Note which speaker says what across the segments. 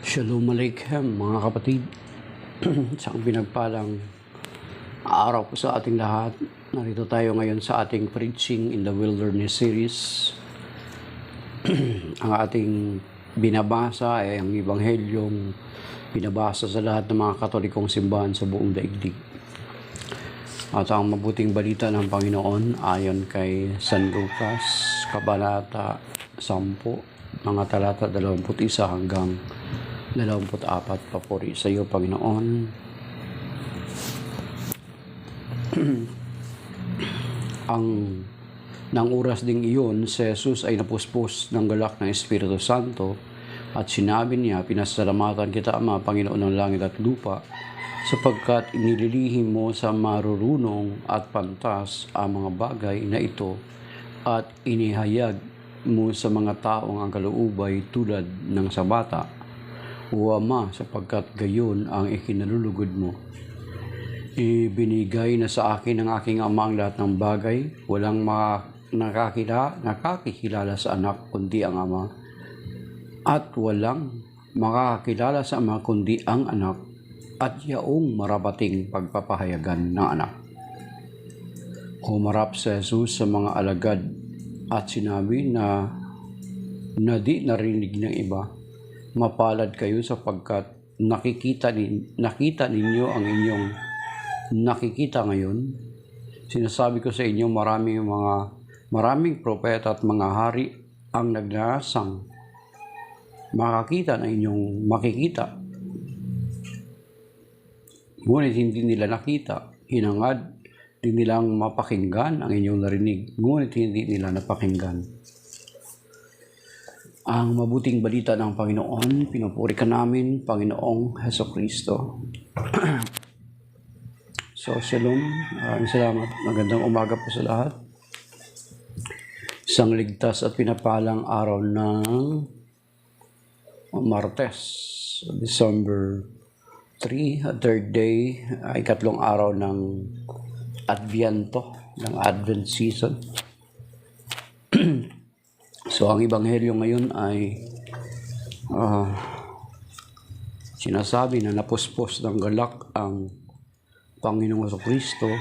Speaker 1: Shalom Aleichem mga kapatid. Isang pinagpalang araw po sa ating lahat. Narito tayo ngayon sa ating Preaching in the Wilderness series. Ang ating binabasa ay ang Ebanghelyong binabasa sa lahat ng mga Katolikong simbahan sa buong daigdig. At ang mabuting balita ng Panginoon ayon kay San Lucas, Kabanata 10, mga talata 21 hanggang 24. Papuri sa iyo, Panginoon. Nang oras ding iyon, si Jesus ay napuspos ng galak ng Espiritu Santo at sinabi niya, "Pinasalamatan kita, Ama, Panginoon ng langit at lupa, sapagkat inililihim mo sa marurunong at pantas ang mga bagay na ito at inihayag mo sa mga taong ang kalooban tulad ng sa bata. O Ama, sapagkat gayon ang ikinalulugod mo. Ibinigay na sa akin ng aking Ama ang lahat ng bagay. Walang nakakilala sa anak kundi ang Ama, at walang makakilala sa Ama kundi ang anak, at yaong marapating pagpapahayagan ng anak." Humarap si Jesus sa mga alagad at sinabi na di narinig ng iba, "Mapalad kayo sapagkat nakita ninyo ang inyong nakikita ngayon. Sinasabi ko sa inyo, maraming propeta at mga hari ang nagnasang makakita ng inyong makikita. Ngunit hindi nila nakita. Hinangad din nilang mapakinggan ang inyong narinig, ngunit hindi nila napakinggan." Ang mabuting balita ng Panginoon, pinupuri ka namin, Panginoong Hesukristo. So, shalom. Maraming salamat. Magandang umaga po sa lahat. Isang ligtas at pinapalang araw ng Martes, December 3, third day, ikatlong araw ng Adviento, ng Advent season. So, ang Ebanghelyo ngayon ay sinasabi na napuspos ng galak ang Panginoong Jesucristo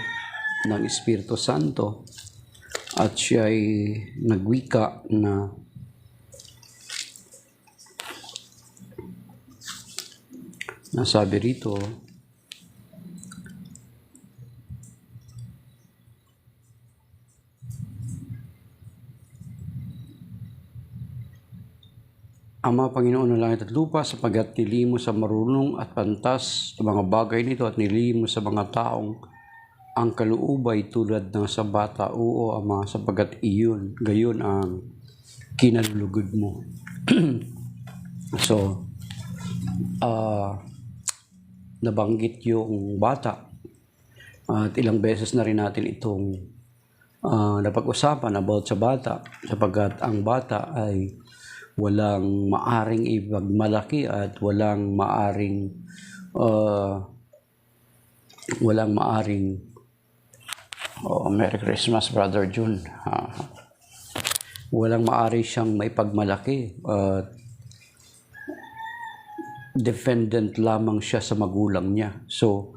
Speaker 1: ng Espiritu Santo at siya ay nagwika na nasabi rito, "Ama, Panginoon ng langit at lupa, sapagkat nilihim mo sa marunong at pantas sa mga bagay nito at nilihim mo sa mga taong ang kaluubay tulad ng sa bata. Oo, Ama, sapagkat gayon ang kinalulugod mo." So, nabanggit yung bata at ilang beses na rin natin itong napag-usapan about sa bata, sapagkat ang bata ay walang maaring ipagmalaki at walang maaring Merry Christmas, Brother June. Walang maaari siyang maipagmalaki at dependent lamang siya sa magulang niya. So,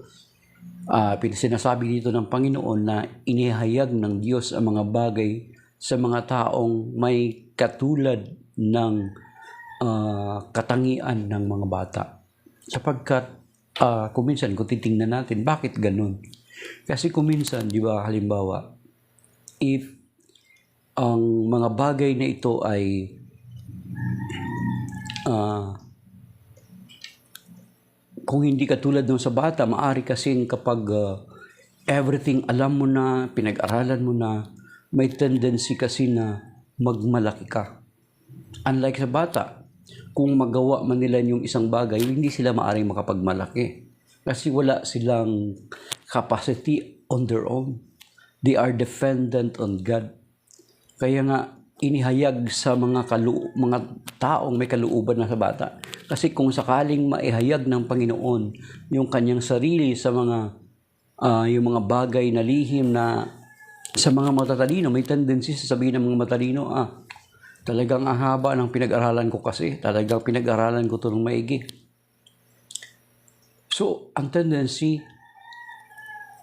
Speaker 1: sinasabi dito ng Panginoon na inihayag ng Diyos ang mga bagay sa mga taong may katulad ng katangian ng mga bata. Sapagkat kung titingnan natin, bakit ganun? Kasi kung minsan, di ba, halimbawa, if ang mga bagay na ito ay kung hindi katulad ng sa bata, maaari kasing kapag everything alam mo na, pinag-aralan mo na, may tendency kasi na magmalaki ka. Unlike sa bata, kung magawa man nila yung isang bagay, hindi sila maaring makapagmalaki. Kasi wala silang capacity on their own. They are dependent on God. Kaya nga, inihayag sa mga taong may kalooban na sa bata. Kasi kung sakaling maihayag ng Panginoon yung kanyang sarili sa yung mga bagay na lihim na sa mga matatalino, may tendency sasabihin ng mga matalino, Talagang ang haba ng pinag-aralan ko kasi. Talagang pinag-aralan ko ito ng maigi. So, ang tendency,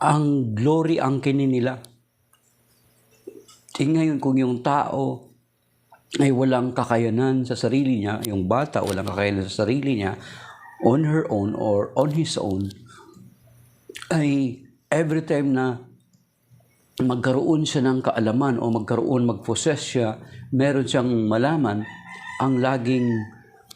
Speaker 1: ang glory ang kinin nila. Ngayon, kung yung tao ay walang kakayanan sa sarili niya, yung bata walang kakayanan sa sarili niya, on her own or on his own, ay every time na magkaroon siya ng kaalaman o mag-possess siya, meron siyang malaman, ang laging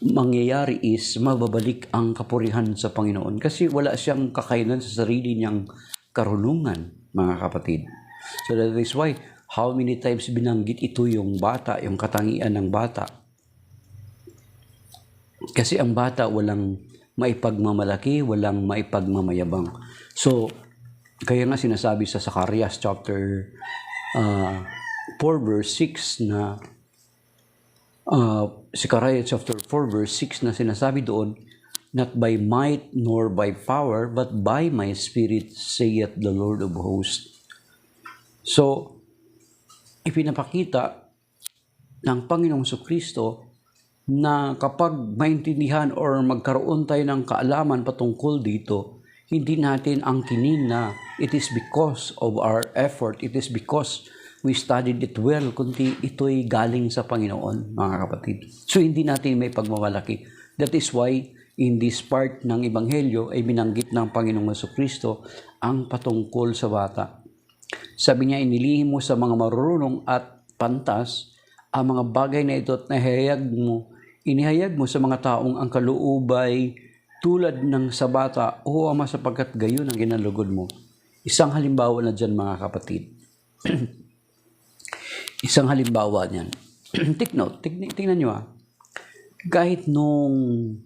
Speaker 1: mangyayari is mababalik ang kapurihan sa Panginoon kasi wala siyang kakayanan sa sarili niyang karunungan, mga kapatid. So that is why, how many times binanggit ito yung bata, yung katangian ng bata. Kasi ang bata walang maipagmamalaki, walang maipagmamayabang. So, kaya nga sinasabi sa Zacarias chapter 4 verse 6 na Zacarias chapter 4 verse 6 na sinasabi doon, not by might nor by power, but by my spirit, saith the Lord of hosts. So, ipinapakita ng Panginoong Jesucristo na kapag maintindihan or magkaroon tayo ng kaalaman patungkol dito, hindi natin angkinin na it is because of our effort, it is because we studied it well, kundi ito'y galing sa Panginoon, mga kapatid. So, hindi natin may pagmamalaki. That is why, in this part ng Ebanghelyo, ay binanggit ng Panginoong Jesucristo ang patungkol sa bata. Sabi niya, inilihim mo sa mga marurunong at pantas ang mga bagay na ito at inihayag mo sa mga taong ang kaluubay tulad ng sa bata, o Ama, sapagkat gayon ang ginalugod mo. Isang halimbawa na dyan, mga kapatid. Isang halimbawa niyan. Take note, tingnan nyo Kahit noong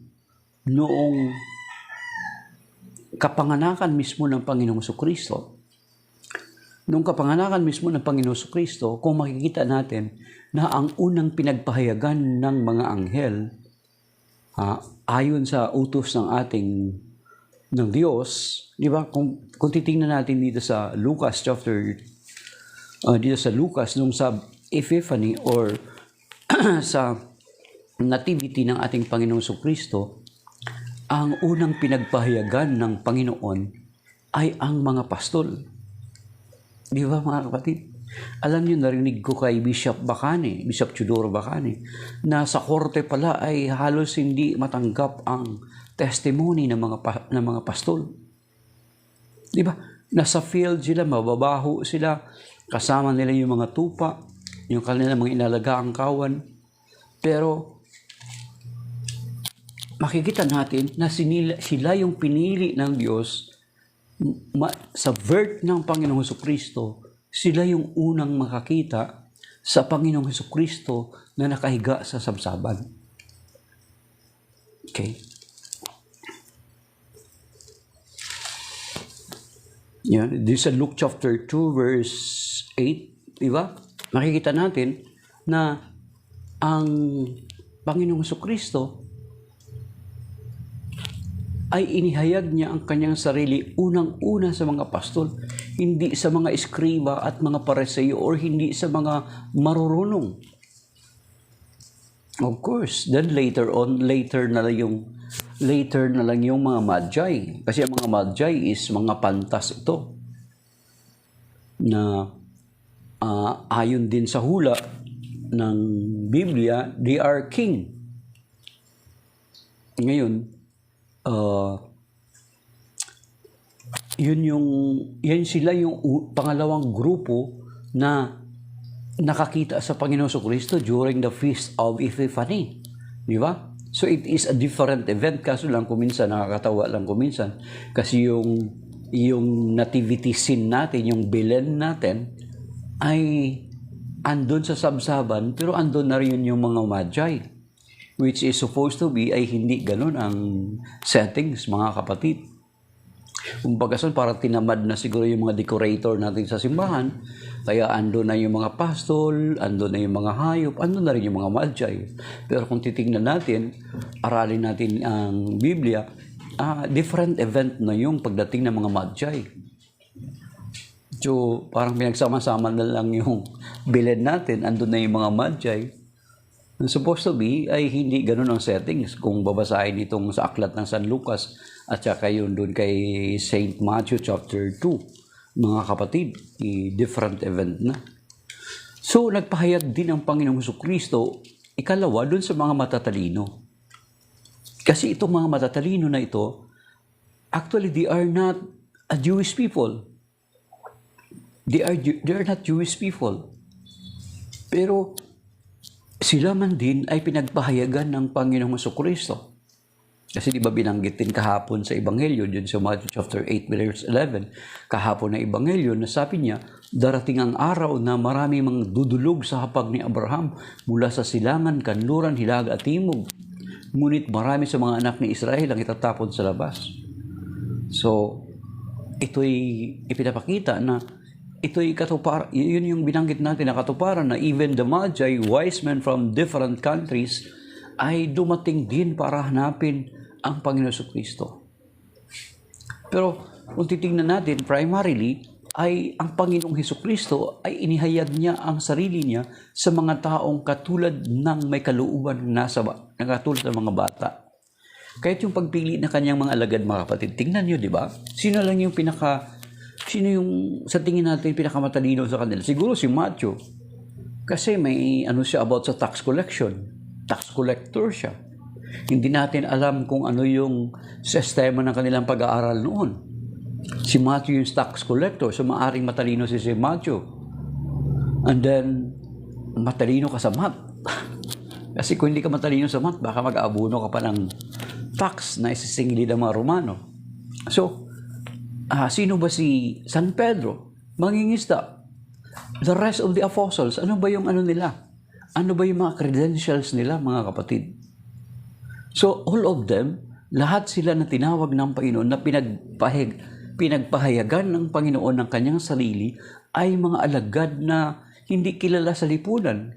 Speaker 1: kapanganakan mismo ng Panginoong Jesucristo, nung kapanganakan mismo ng Panginoong Jesucristo, kung makikita natin na ang unang pinagpahayagan ng mga anghel, ayon sa utos ng Diyos, di ba? Kung titingnan natin dito sa Lucas nung sa Epiphany or sa nativity ng ating Panginoong Jesucristo, ang unang pinagpahayagan ng Panginoon ay ang mga pastol. Di ba, mga kapatid? Alam niyo, narinig ko kay Bishop Teodoro Bacani, na sa korte pala ay halos hindi matanggap ang testimony ng mga pastol. Di ba? Nasa field sila, mababaho sila, kasama nila yung mga tupa, yung kanilang mga inalagaang kawan. Pero makikita natin na sila yung pinili ng Diyos sa birth ng Panginoong Jesucristo. Sila yung unang makakita sa Panginoong Jesucristo na nakahiga sa sabsaban. Okay? Yan. This is Luke chapter 2 verse 8. Diba? Makikita natin na ang Panginoong Jesucristo ay inihayag niya ang kanyang sarili unang-una sa mga apostol, hindi sa mga eskriba at mga pariseo or hindi sa mga marurunong. Of course, then later na lang yung mga magi. Kasi ang mga magi is mga pantas ito na ayon din sa hula ng Biblia, they are king. Ngayon, yan sila yung pangalawang grupo na nakakita sa Panginoon Jesucristo during the Feast of Epiphany. Di ba? So it is a different event, kaso lang kuminsan, nakakatawa lang kuminsan, kasi yung nativity scene natin, yung Belen natin, ay andun sa sabsaban, pero andun na rin yung mga magi, which is supposed to be ay hindi ganun ang settings, mga kapatid. Kumbaga parang tinamad na siguro yung mga decorator natin sa simbahan, kaya andun na yung mga pastol, andun na yung mga hayop, andun na rin yung mga magi. Pero kung titingnan natin, aralin natin ang Biblia, different event na yung pagdating ng mga magi. So parang pinagsama-sama na lang yung Belen natin, andun na yung mga magi. Supposed to be ay hindi ganun ang settings kung babasahin itong sa aklat ng San Lucas at saka yun doon kay Saint Matthew chapter 2. Mga kapatid, different event na. So, nagpahayag din ang Panginoong Jesucristo, ikalawa, doon sa mga matatalino. Kasi itong mga matatalino na ito, actually, they are not a Jewish people. They are not Jewish people. Pero, sila man din ay pinagpahayagan ng Panginoong Jesucristo. Kasi di ba binanggit din kahapon sa Ebanghelyo, dyan sa Matthew chapter 8, verse 11, kahapon na Ebanghelyo, na sabi niya, darating ang araw na marami mang dudulog sa hapag ni Abraham mula sa silangan, kanluran, hilaga at timog. Ngunit marami sa mga anak ni Israel ang itatapon sa labas. So, ito'y ipinapakita na ito'y katuparan, yun yung binanggit natin na katuparan na even the Magi, wise men from different countries, ay dumating din para hanapin ang Panginoon Jesucristo. Pero kung titingnan natin, primarily, ay ang Panginoong Jesucristo ay inihayag niya ang sarili niya sa mga taong katulad ng may kalooban na katulad ng mga bata. Kahit yung pagpili na kanyang mga alagad, mga kapatid, tingnan niyo, di ba? Sino yung sa tingin natin pinakamatalino sa kanila? Siguro si Matthew. Kasi may siya about sa tax collection. Tax collector siya. Hindi natin alam kung ano yung sistema ng kanilang pag-aaral noon. Si Matthew yung tax collector, so maaring matalino si Matthew. And then, matalino ka sa math. Kasi kung hindi ka matalino sa math, baka mag-aabuno ka pa ng tax na isisingili ng mga Romano. So, sino ba si San Pedro? Mangingisda. The rest of the apostles, ano ba yung nila? Ano ba yung mga credentials nila, mga kapatid? So, all of them, lahat sila na tinawag ng Panginoon na pinagpahayagan ng Panginoon ng kanyang sarili ay mga alagad na hindi kilala sa lipunan.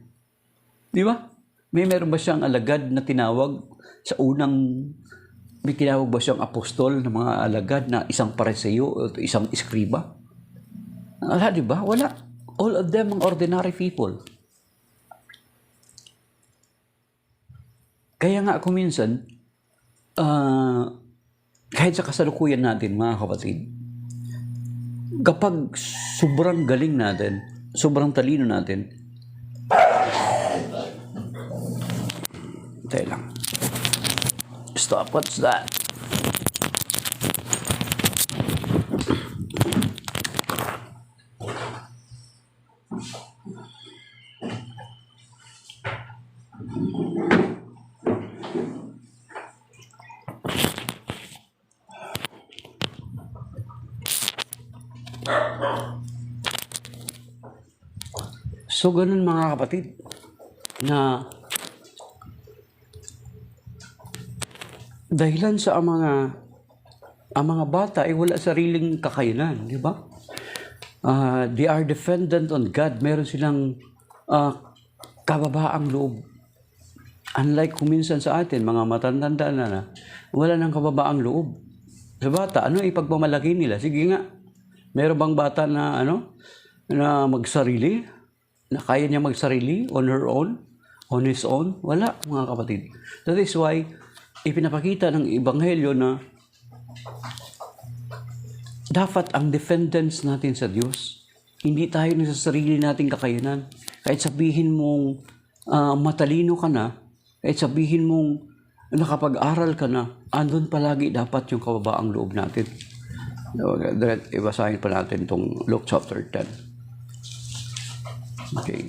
Speaker 1: Di ba? Meron ba siyang alagad na tinawag sa may tinawag ba siyang apostol na mga alagad na isang pareseyo o isang iskriba? Wala, di ba? Wala. All of them ang ordinary people. Kaya nga kung minsan, kahit sa kasalukuyan natin, mga kapatid, kapag sobrang galing natin, sobrang talino natin, tayo lang. Stop, what's that? So, ganun mga kapatid, na dahilan sa ang mga bata ay wala sariling kakayanan, di ba? They are dependent on God. Meron silang kababaang loob. Unlike kung minsan sa atin, mga matanda na wala nang kababaang loob. Sa bata, ano ipagmamalaki nila? Sige nga, meron bang bata na na magsarili? Na kaya niya magsarili on her own? On his own? Wala, mga kapatid. That is why, ipinapakita ng Ebanghelyo na dapat ang dependence natin sa Diyos. Hindi tayo sa sarili nating kakayanan. Kahit sabihin mong matalino ka na, kahit sabihin mong nakapag-aral ka na, andun palagi dapat yung kababaang loob natin. Ibasahin pa natin itong Luke chapter 10. Okay.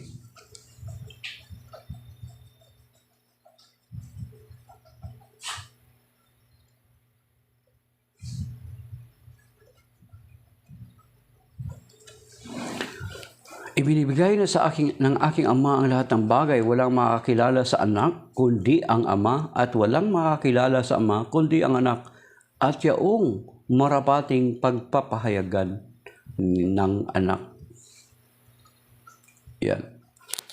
Speaker 1: Ibinibigay na sa ng aking ama ang lahat ng bagay. Walang makakilala sa anak, kundi ang ama, at walang makakilala sa ama, kundi ang anak, at yaong marapating pagpapahayagan ng anak. Yan.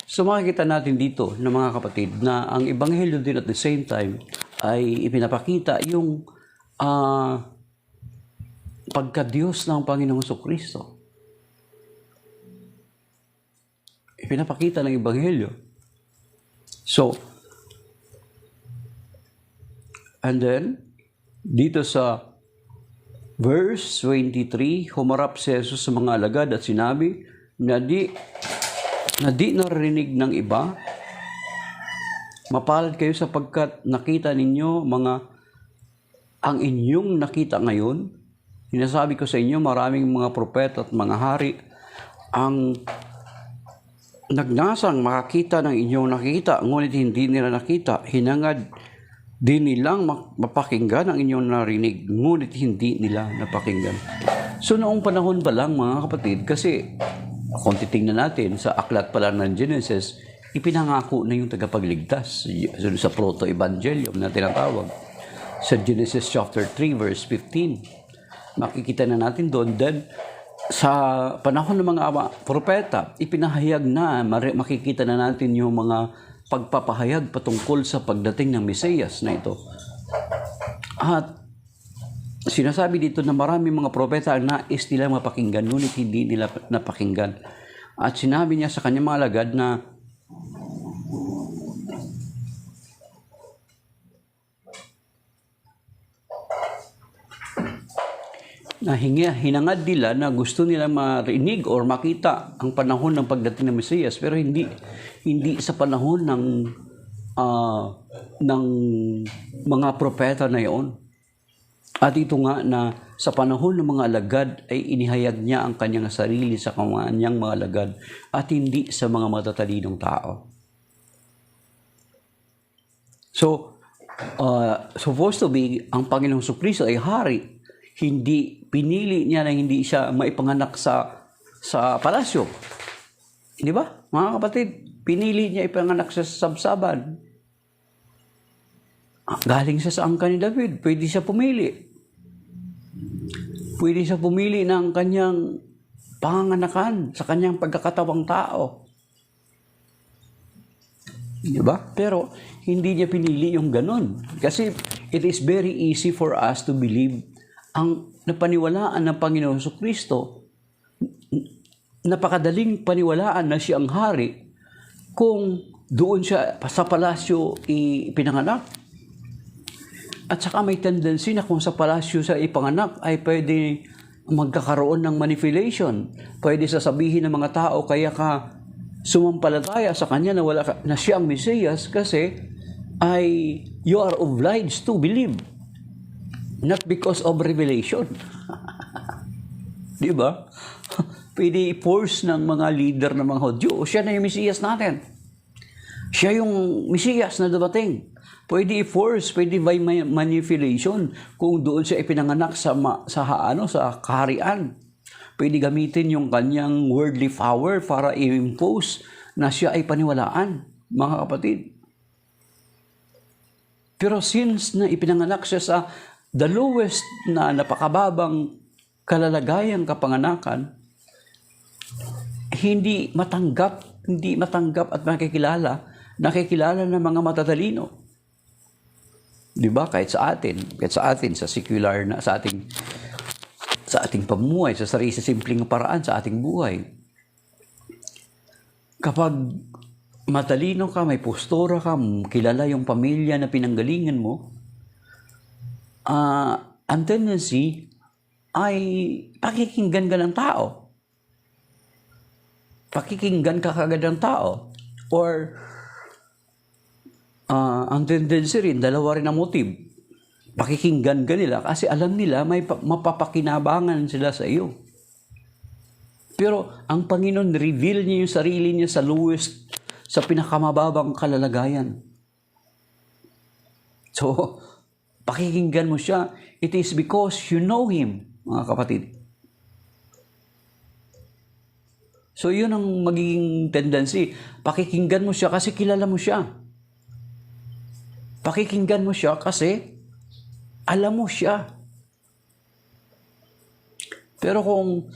Speaker 1: So makikita natin dito na mga kapatid na ang Ebanghelyo din at the same time ay ipinapakita yung pagka-Diyos ng Panginoong Jesucristo. Ipinapakita ng Ebanghelyo. So, And then, dito sa verse 23, humarap si Jesus sa mga alagad at sinabi na di narinig ng iba, mapalad kayo sapagkat nakita ninyo ang inyong nakita ngayon. Sinasabi ko sa inyo, maraming mga propeta at mga hari ang nagnasang makakita ng inyong nakita, ngunit hindi nila nakita. Hinangad din nilang mapakinggan ang inyong narinig, ngunit hindi nila napakinggan. So noong panahon pa lang mga kapatid, kasi kung titingnan natin sa aklat pala ng Genesis, ipinangako na yung tagapagligtas sa proto-evangelium na tinatawag. Sa Genesis chapter 3 verse 15, makikita na natin doon. Then sa panahon ng mga propeta, ipinahayag na, makikita na natin yung mga pagpapahayag patungkol sa pagdating ng Mesiyas na ito. At sinasabi dito na maraming mga propeta ang nais nila mapakinggan, ngunit hindi nila napakinggan. At sinabi niya sa kanyang mga alagad na hinangad nila na gusto nila marinig or makita ang panahon ng pagdating ng Mesiyas, pero hindi sa panahon ng mga propeta na iyon. At ito nga na sa panahon ng mga alagad ay inihayag niya ang kanyang sarili sa kanyang mga alagad at hindi sa mga matatalinong tao. So, supposed to be, ang Panginoong Jesucristo ay hari. Hindi pinili niya na hindi siya maipanganak sa palasyo. Di ba? Mga kapatid, pinili niya ipanganak sa sabsaban. Galing siya sa angkan ni David. Pwede siya pumili. Pwede siya pumili ng kanyang panganakan sa kanyang pagkakatawang tao. Di ba? Pero hindi niya pinili yung ganun. Kasi it is very easy for us to believe ang napaniwalaan ng Panginoon Jesucristo, napakadaling paniwalaan na siya ang hari kung doon siya sa palasyo ipinanganak. At saka may tendency na kung sa palasyo siya ipanganak ay pwede magkakaroon ng manipulation. Pwede sasabihin ng mga tao, kaya ka sumampalataya sa kanya na siya ang Mesiyas kasi ay you are obliged to believe. Not because of revelation. Di ba? Pwede i-force ng mga leader ng mga Hudyo, siya na yung Mesiyas natin. Siya yung Mesiyas na dumating. Pwede i-force, pwede by manipulation kung doon siya ipinanganak sa kaharian. Pwede gamitin yung kanyang worldly power para i-impose na siya ay paniwalaan, mga kapatid. Pero since na ipinanganak siya sa the lowest na napakababang kalalagayang kapanganakan, hindi matanggap at nakikilala ng mga matatalino. Di ba? Kahit sa atin, sa secular na, sa ating pamumuhay, sa simpleng paraan sa ating buhay. Kapag matalino ka, may postura ka, kilala yung pamilya na pinanggalingan mo, ang tendency ay pakikinggan ka ng tao. Pakikinggan ka kagad ng tao. Or, ang tendency rin, dalawa rin ang motive. Pakikinggan ka nila kasi alam nila may mapapakinabangan sila sa iyo. Pero ang Panginoon, reveal niya yung sarili niya sa lowest, sa pinakamababang kalalagayan. So, pakikinggan mo siya. It is because you know Him, mga kapatid. So, yun ang magiging tendency. Pakikinggan mo siya kasi kilala mo siya. Pakikinggan mo siya kasi alam mo siya. Pero kung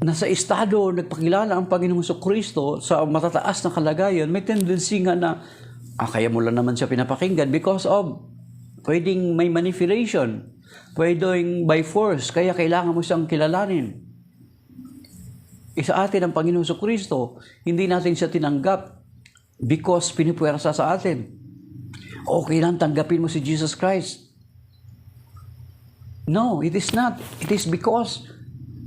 Speaker 1: nasa estado, nagpakilala ang Panginoong Jesucristo sa matataas na kalagayan, may tendency nga na, kaya mo lang naman siya pinapakinggan because of pwedeng may manipulation, pwedeng by force, kaya kailangan mo siyang kilalanin. Isa atin ang Panginoong Jesucristo, hindi natin siya tinanggap because pinipuwersa sa atin. okay lang tanggapin mo si Jesus Christ. No, it is not. It is because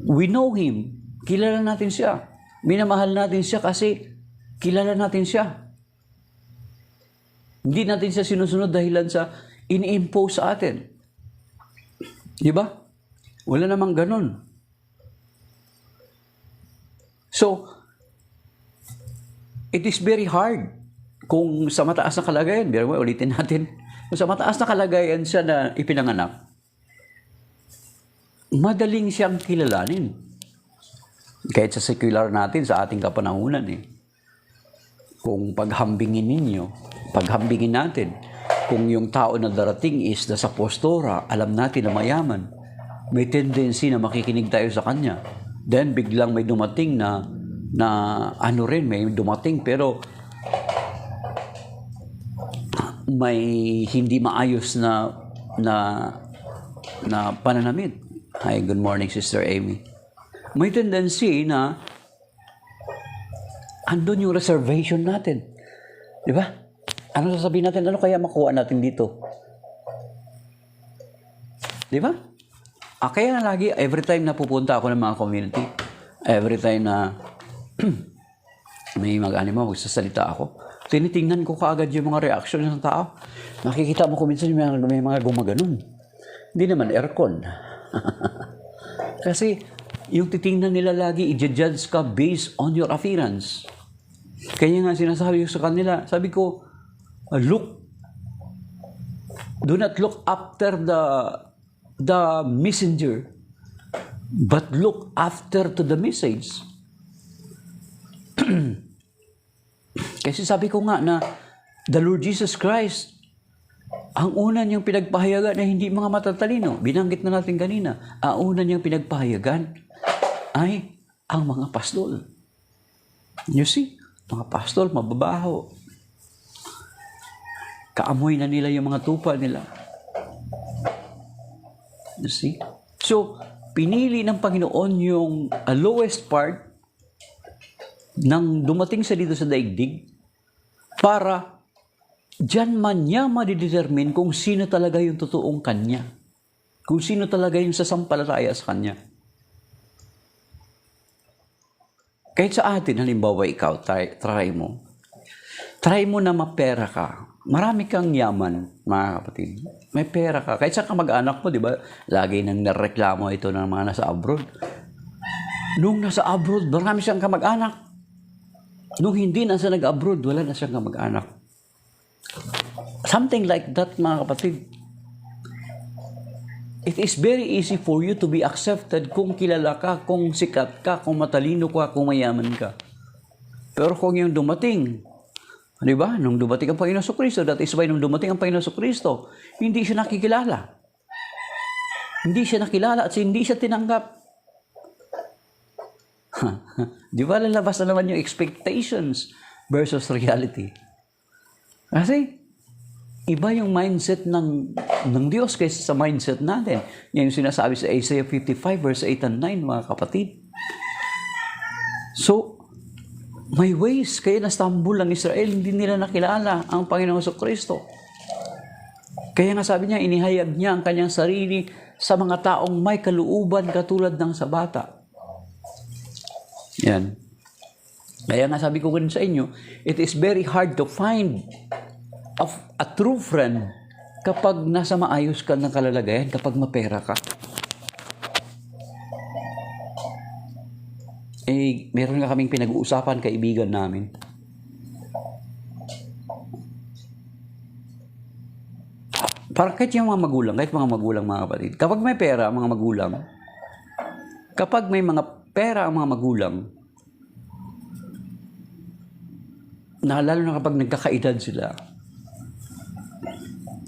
Speaker 1: we know Him. Kilala natin siya. Minamahal natin siya kasi kilala natin siya. Hindi natin siya sinusunod dahilan sa ini-impose sa atin. Di ba? Wala namang ganun. So, it is very hard kung sa mataas na kalagayan, ulitin natin, kung sa mataas na kalagayan siya na ipinanganak, madaling siyang kilalanin. Kahit sa secular natin, sa ating kapanahunan Kung paghambingin natin, kung yung tao na darating is nasa postura, alam natin na mayaman, may tendency na makikinig tayo sa kanya. Then biglang may dumating may dumating pero may hindi maayos na pananamit. Hi, good morning, Sister Amy. May tendency na andun yung reservation natin. Di ba? Ano sasabihin natin? Ano kaya makuha natin dito? Di ba? Kaya na lagi, every time na pupunta ako ng mga community, every time na may magsasalita ako, tinitingnan ko kaagad yung mga reaction ng tao. Nakikita mo kung minsan may mga gumaganon. Hindi naman aircon. Kasi yung titingnan nila lagi, i-judge ka based on your appearance. Kaya nga sinasabi ko sa kanila, sabi ko, do not look after the messenger, but look after to the message. Kasi sabi ko nga na the Lord Jesus Christ, ang una niyang pinagpahayagan na hindi mga matatalino. Binanggit na natin kanina. Ang una niyang pinagpahayagan ay ang mga pastol. You see? Mga pastol, mababaho. Kaamoy na nila yung mga tupa nila. You see? So, pinili ng Panginoon yung lowest part nang dumating sa dito sa daigdig para diyan man niya madidetermine kung sino talaga yung totoong kanya. Kung sino talaga yung sasampalataya sa kanya. Kahit sa atin, halimbawa ikaw, try mo. Try mo na mapera ka. Marami kang yaman, mga kapatid. May pera ka. Kahit sa kamag-anak mo, di ba? Lagi nang nareklamo ito ng mga nasa abroad. Nung nasa abroad, marami siyang kamag-anak. Nung hindi nasa nag-abroad, wala na siyang kamag-anak. Something like that, mga kapatid. It is very easy for you to be accepted kung kilala ka, kung sikat ka, kung matalino ka, kung mayaman ka. Pero kung yung dumating, di ba? Nung dumating ang Panginoon Kristo, that is why nung dumating ang Panginoon Kristo, hindi siya nakikilala. Hindi siya nakilala at hindi siya tinanggap. Di ba lalabas na naman yung expectations versus reality? Kasi, iba yung mindset ng Diyos kaysa sa mindset natin. Yan yung sinasabi sa Isaiah 55 verse 8 and 9, mga kapatid. So, may ways, kaya nastambul ang Israel, hindi nila nakilala ang Panginoong Kristo. Kaya nga sabi niya, inihayag niya ang kanyang sarili sa mga taong may kaluuban katulad ng sa bata. Yan. Kaya nga sabi ko rin sa inyo, it is very hard to find a true friend kapag nasa maayos ka ng kalalagayan, kapag mapera ka. Meron nga kaming pinag-uusapan, kaibigan namin. Parang kahit yung mga magulang, mga kapatid, kapag may pera, mga magulang, kapag may mga pera ang mga magulang, lalo na kapag nagkakaedad sila,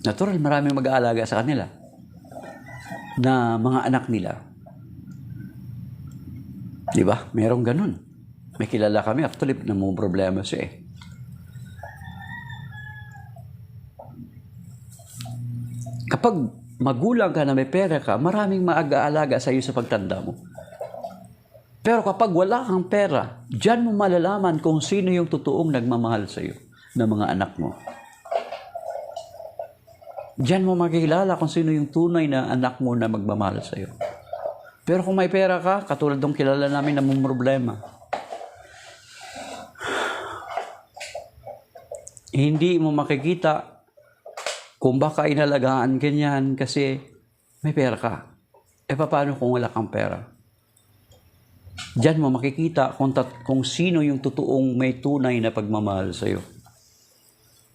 Speaker 1: natural, maraming mag-aalaga sa kanila na mga anak nila. Di ba? Merong ganun. May kilala kami, actually, na mga problema siya Kapag magulang ka na may pera ka, maraming mag-aalaga sa iyo sa pagtanda mo. Pero kapag wala kang pera, diyan mo malalaman kung sino yung totoong nagmamahal sa iyo ng mga anak mo. Diyan mo makikilala kung sino yung tunay na anak mo na magmamahal sa'yo. Pero kung may pera ka, katulad ng kilala namin na mong problema, hindi mo makikita kung baka inalagaan ganyan kasi may pera ka. Paano kung wala kang pera? Diyan mo makikita kung sino yung totoong may tunay na pagmamahal sa'yo.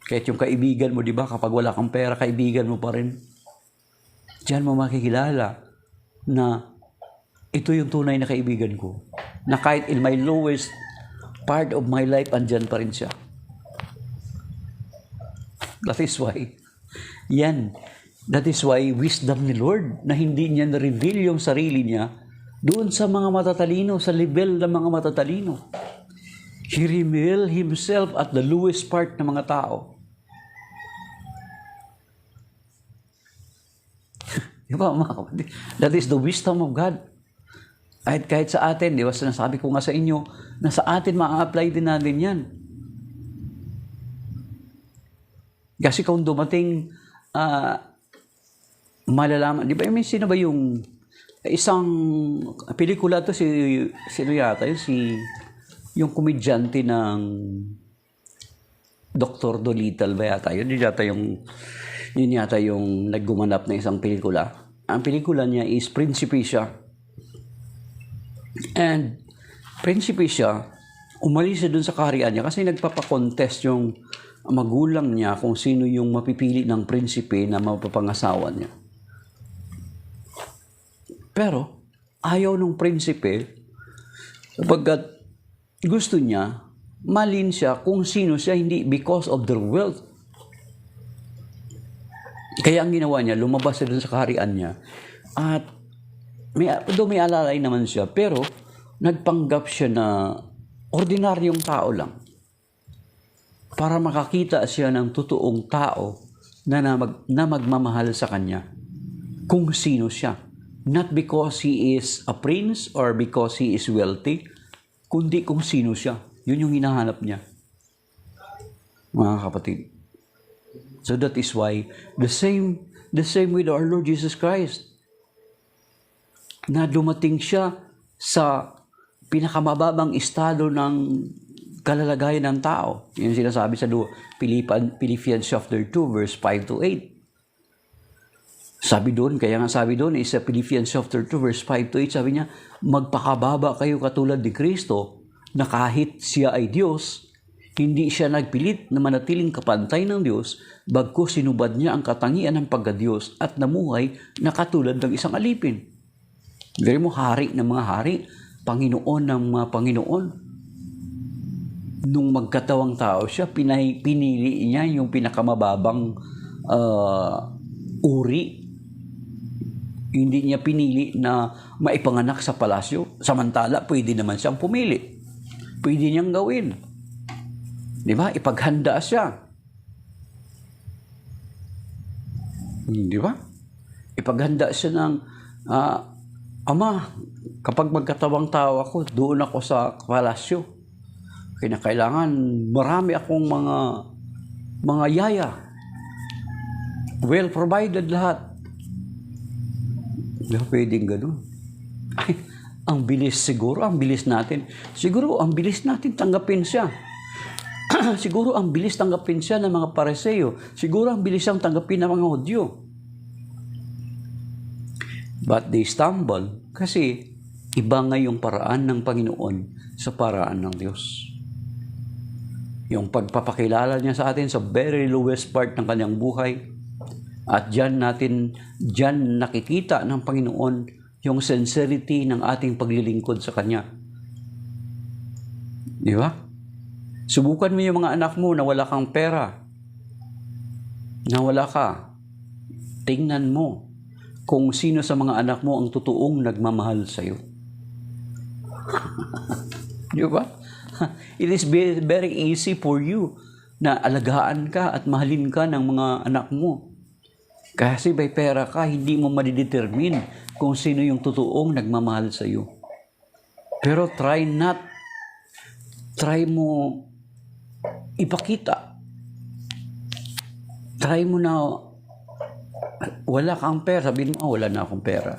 Speaker 1: Kahit yung kaibigan mo, di ba, kapag wala kang pera, kaibigan mo pa rin. Diyan mo makikilala na ito yung tunay na kaibigan ko. Na kahit in my lowest part of my life, andyan pa rin siya. That is why, that is why wisdom ni Lord, na hindi niya na-reveal yung sarili niya doon sa mga matatalino, sa level ng mga matatalino. He revealed Himself at the lowest part ng mga tao. Diba, mga kapatid? That is the wisdom of God. At kahit sa atin, di ba, sinasabi ko nga sa inyo, na sa atin ma-apply din natin yan. Kasi kung dumating, malalaman, di ba, sino ba yung isang pelikula to, sino yata yun, yung komedyante ng Dr. Dolittle ba yata yun? Yun yata yung naggumanap na isang pelikula. Ang pelikula niya is Prinsipe siya. And Prinsipe siya, umalis siya dun sa kaharian niya kasi nagpapakontest yung magulang niya kung sino yung mapipili ng prinsipe na mapapangasawa niya. Pero ayaw ng prinsipe sapagkat gusto niya malin siya kung sino siya, hindi because of their wealth. Kaya ang ginawa niya, lumabas siya dun sa kaharian niya at may alalay naman siya, pero nagpanggap siya na ordinaryong tao lang para makakita siya ng totoong tao na magmamahal sa kanya kung sino siya. Not because he is a prince or because he is wealthy, kundi kung sino siya. Yun yung hinahanap niya, mga kapatid. So that is why the same with our Lord Jesus Christ, na dumating siya sa pinakamababang estado ng kalalagayan ng tao. Yung sinasabi sa Philippians chapter 2 verse 5 to 8. Sabi doon sa Philippians chapter 2 verse 5 to 8, sabi niya, magpakababa kayo katulad ni Kristo, na kahit siya ay Diyos, hindi siya nagpilit na manatiling kapantay ng Diyos, bagkus sinubad niya ang katangian ng pagka-Diyos at namuhay na katulad ng isang alipin. Gari mo, hari ng mga hari, Panginoon ng mga Panginoon. Nung magkatawang tao siya, pinili niya yung pinakamababang uri. Hindi niya pinili na maipanganak sa palasyo. Samantala, pwede naman siyang pumili. Pwede niyang gawin. Di ba? Ipaghanda siya. Di ba? Ipaghanda siya ng, Ama, kapag magkatawang tao ako, doon ako sa palasyo. Kinakailangan, marami akong mga yaya. Well provided lahat. Di ba pwedeng ganun? Ay, ang bilis natin. Siguro, ang bilis natin tanggapin siya. Siguro ang bilis tanggapin siya ng mga Pariseo. Siguro ang bilis siyang tanggapin ng mga Hudyo. But they stumble kasi iba nga yung paraan ng Panginoon sa paraan ng Diyos. Yung pagpapakilala niya sa atin sa very lowest part ng kanyang buhay, at diyan nakikita ng Panginoon yung sincerity ng ating paglilingkod sa Kanya. Di ba? Subukan mo yung mga anak mo na wala kang pera, na wala ka. Tingnan mo kung sino sa mga anak mo ang totoong nagmamahal sa iyo. Di ba? It is very easy for you na alagaan ka at mahalin ka ng mga anak mo. Kasi may pera ka, hindi mo madidetermine kung sino yung totoong nagmamahal sa iyo. Pero try mo ipakita. Try mo na Wala kang pera. Sabihin mo, wala na akong pera.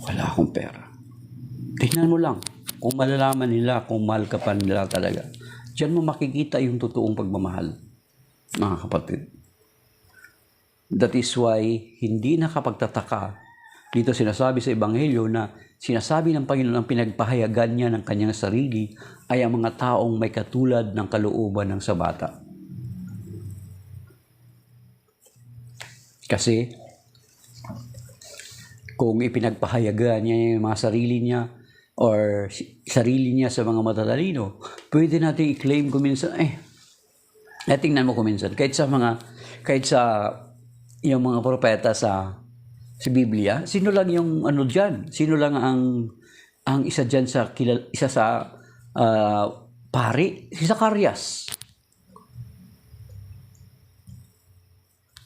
Speaker 1: Wala akong pera. Tingnan mo lang. Kung malalaman nila, kung mahal ka pa nila talaga. Diyan mo makikita yung totoong pagmamahal, mga kapatid. That is why, hindi nakapagtataka. Dito sinasabi sa Ebanghelyo na sinasabi ng Panginoon ang pinagpahayagan niya ng kanyang sarili ay ang mga taong may katulad ng kalooban ng sabata. Kasi, kung ipinagpahayagan niya yung mga sarili niya or sarili niya sa mga matatalino, pwede natin i-claim kuminsan, tingnan mo kuminsan, kahit sa yung mga propeta sa Biblia, sino lang yung diyan? Sino lang ang isa diyan sa pari? Si Zacarias.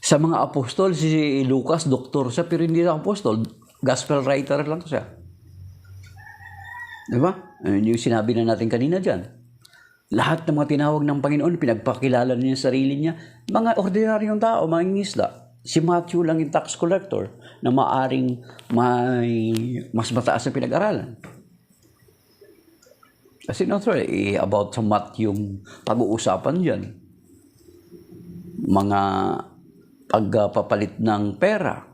Speaker 1: Sa mga apostol, si Lucas, doktor siya, pero hindi siya apostol. Gospel writer lang siya. Diba? Yung sinabi na natin kanina dyan. Lahat ng mga tinawag ng Panginoon, pinagpakilala niya yung sarili niya. Mga ordinaryong tao, mga ngisda. Si Matthew lang yung tax collector na maaring may mas mataas na pinag-aralan. Kasi about sa Matthew yung pag-uusapan dyan. Mga pagpapalit ng pera.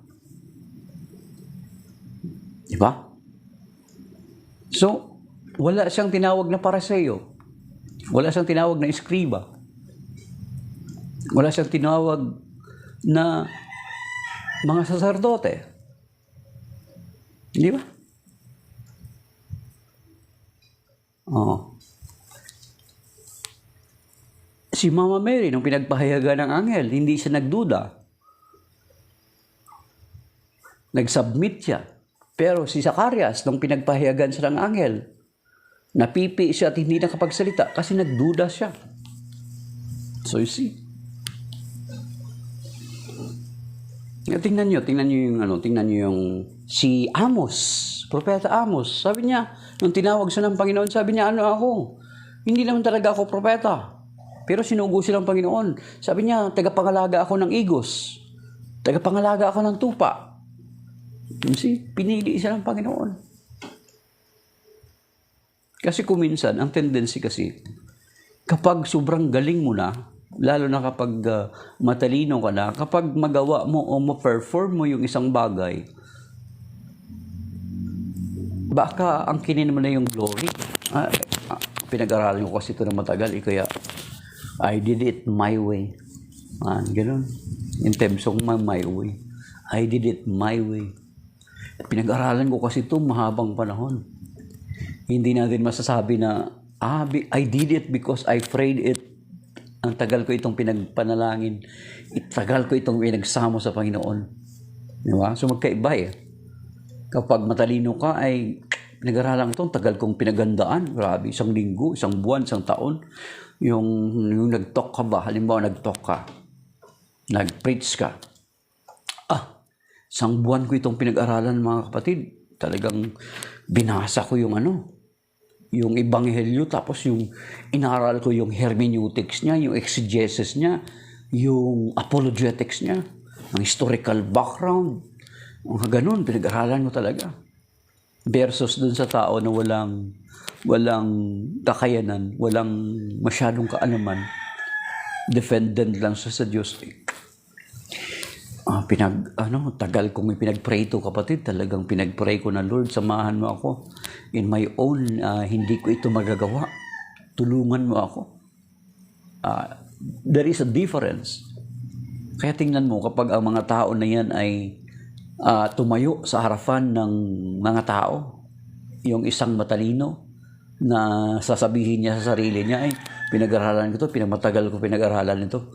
Speaker 1: Diba? So, wala siyang tinawag na Pariseo. Wala siyang tinawag na Eskriba. Wala siyang tinawag na mga saserdote. Di ba? Si Mama Mary, nung pinagpahayagan ng anghel, hindi siya nagduda. Nag-submit siya. Pero si Zacarias, nung pinagpahayagan siya ng anghel, napipi siya at hindi nakapagsalita kasi nagduda siya. So you see. Tingnan niyo yung si Amos, Propeta Amos. Sabi niya, nung tinawag siya ng Panginoon, sabi niya, ako? Hindi naman talaga ako propeta. Pero sinugo siya ng Panginoon. Sabi niya, tagapangalaga ako ng igos. Tagapangalaga ako ng tupa. Pinili siya ng Panginoon. Kasi kuminsan, ang tendency kasi, kapag sobrang galing mo na, lalo na kapag matalino ka na, kapag magawa mo o ma-perform mo yung isang bagay, baka angkinin mo na yung glory. Pinag-aralan ko kasi ito na matagal, kaya I did it my way. Ganun. In terms of my way. I did it my way. Pinag-aralan ko kasi ito mahabang panahon. Hindi natin masasabi na, I did it because I prayed it. Ang tagal ko itong pinagpanalangin. Tagal ko itong pinagsamo sa Panginoon. Diba? So magkaiba Kapag matalino ka ay pinag-aralan ito, tagal kong pinagandaan. Grabe, 1 linggo, 1 buwan, 1 taon. Yung nag-talk ka ba? Halimbawa, nag-talk ka. Nag-preach ka. 1 buwan ko itong pinag-aralan, mga kapatid. Talagang binasa ko yung Ebanghelyo, tapos yung inaral ko yung hermeneutics niya, yung exegesis niya, yung apologetics niya, ang historical background. Mga ganun, pinag-aralan ko talaga. Versus dun sa tao na walang kakayanan, walang masyadong kaalaman, dependent lang siya sa Diyos. Tagal kong pinag-pray to, kapatid. Talagang pinag-pray ko na, Lord, samahan mo ako. In my own, hindi ko ito magagawa. Tulungan mo ako. There is a difference. Kaya tingnan mo, kapag ang mga tao na yan ay tumayo sa harapan ng mga tao, yung isang matalino na sasabihin niya sa sarili niya, pinag-aralan ko to, matagal ko pinag-aralan ito.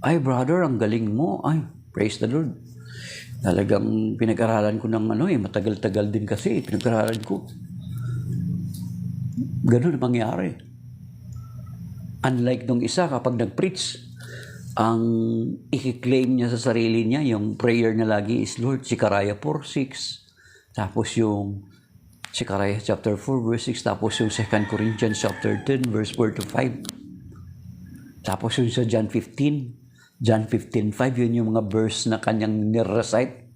Speaker 1: Brother, ang galing mo. Praise the Lord. Talagang pinag-aralan ko ng matagal-tagal din kasi pinag-aralan ko. Ganun ang mangyari. Unlike nung isa, kapag nag-preach, ang i-claim niya sa sarili niya, yung prayer na lagi is, Lord, Zechariah 4:6, tapos yung Zechariah chapter 4 verse 6, tapos yung 2 Corinthians chapter 10 verse 4 to 5, tapos yung sa John 15, John 15:5, yun yung mga verse na kanyang nirecite.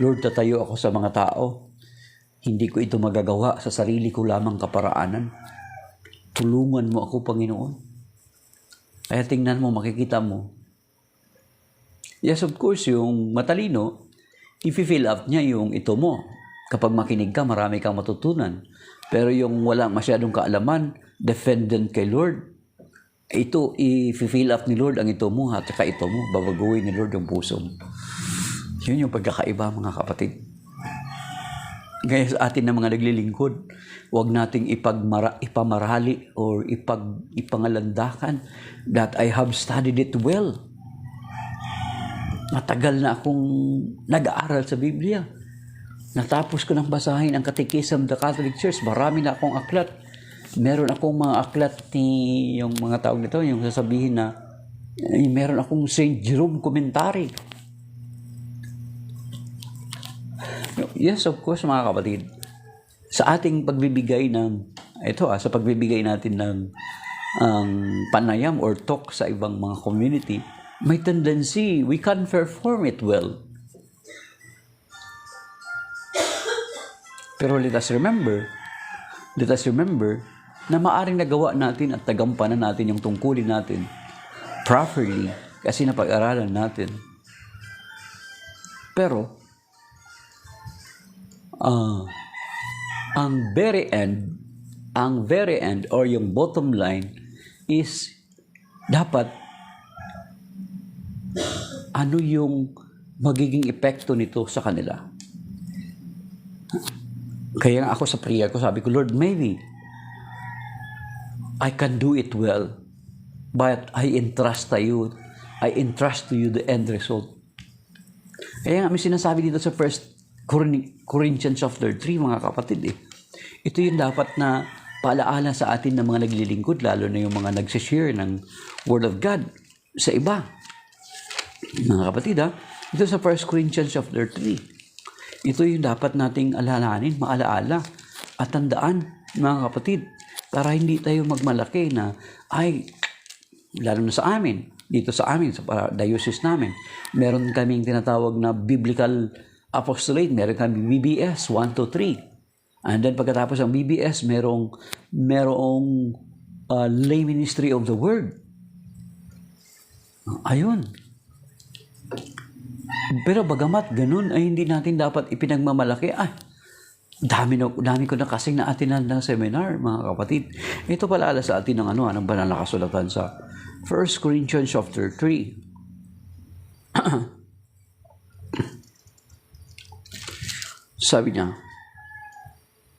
Speaker 1: Lord, tatayo ako sa mga tao. Hindi ko ito magagawa sa sarili ko lamang kaparaanan. Tulungan mo ako, Panginoon. Kaya tingnan mo, makikita mo. Yes, of course, yung matalino, i-fill up niya yung ito mo. Kapag makinig ka, marami kang matutunan. Pero yung wala masyadong kaalaman, dependent kay Lord, ito, i-fill up ni Lord ang ito mo at saka ito mo, babaguhin ni Lord yung puso mo. Yun yung pagkakaiba, mga kapatid. Gaya sa atin na mga naglilingkod, huwag nating ipamarali or ipangalandakan that I have studied it well. Matagal na akong nag-aaral sa Biblia. Natapos ko ng basahin ang Catechism of the Catholic Church. Marami na akong aklat. Meron akong mga aklat ni yung mga tawag nito, yung sasabihin na meron akong St. Jerome commentary. Yes, of course, mga kapatid. Sa ating pagbibigay ng, sa pagbibigay natin ng panayam or talk sa ibang mga community, may tendency, we can perform it well. Pero let us remember na maaring nagawa natin at tagampanan natin yung tungkulin natin properly kasi napag-aralan natin. Pero, ang very end or yung bottom line is dapat ano yung magiging epekto nito sa kanila. Kaya nga ako sa prayer ko, sabi ko, Lord, maybe I can do it well, but I entrust to you the end result. Kaya nga may sinasabi dito sa 1 Corinthians chapter 3, mga kapatid. Ito yung dapat na paalaala sa atin ng mga naglilingkod, lalo na yung mga nagsishare ng Word of God sa iba. Mga kapatid, ito sa 1 Corinthians chapter 3. Ito yung dapat nating alalahanin, maalaala at tandaan, mga kapatid, para hindi tayo magmalaki na, lalo na sa amin, dito sa amin, sa diocese namin, meron kaming tinatawag na Biblical Apostolate, meron kaming BBS 1 to 3. And then pagkatapos ng BBS, merong lay ministry of the word. Ayun. Pero bagamat ganun ay hindi natin dapat ipinagmamalaki. Dami ko na kasing naatinan ng seminar, mga kapatid. Ito pala sa atin ng ng banal na kasulatan sa 1 Corinthians chapter 3. Sabi niya,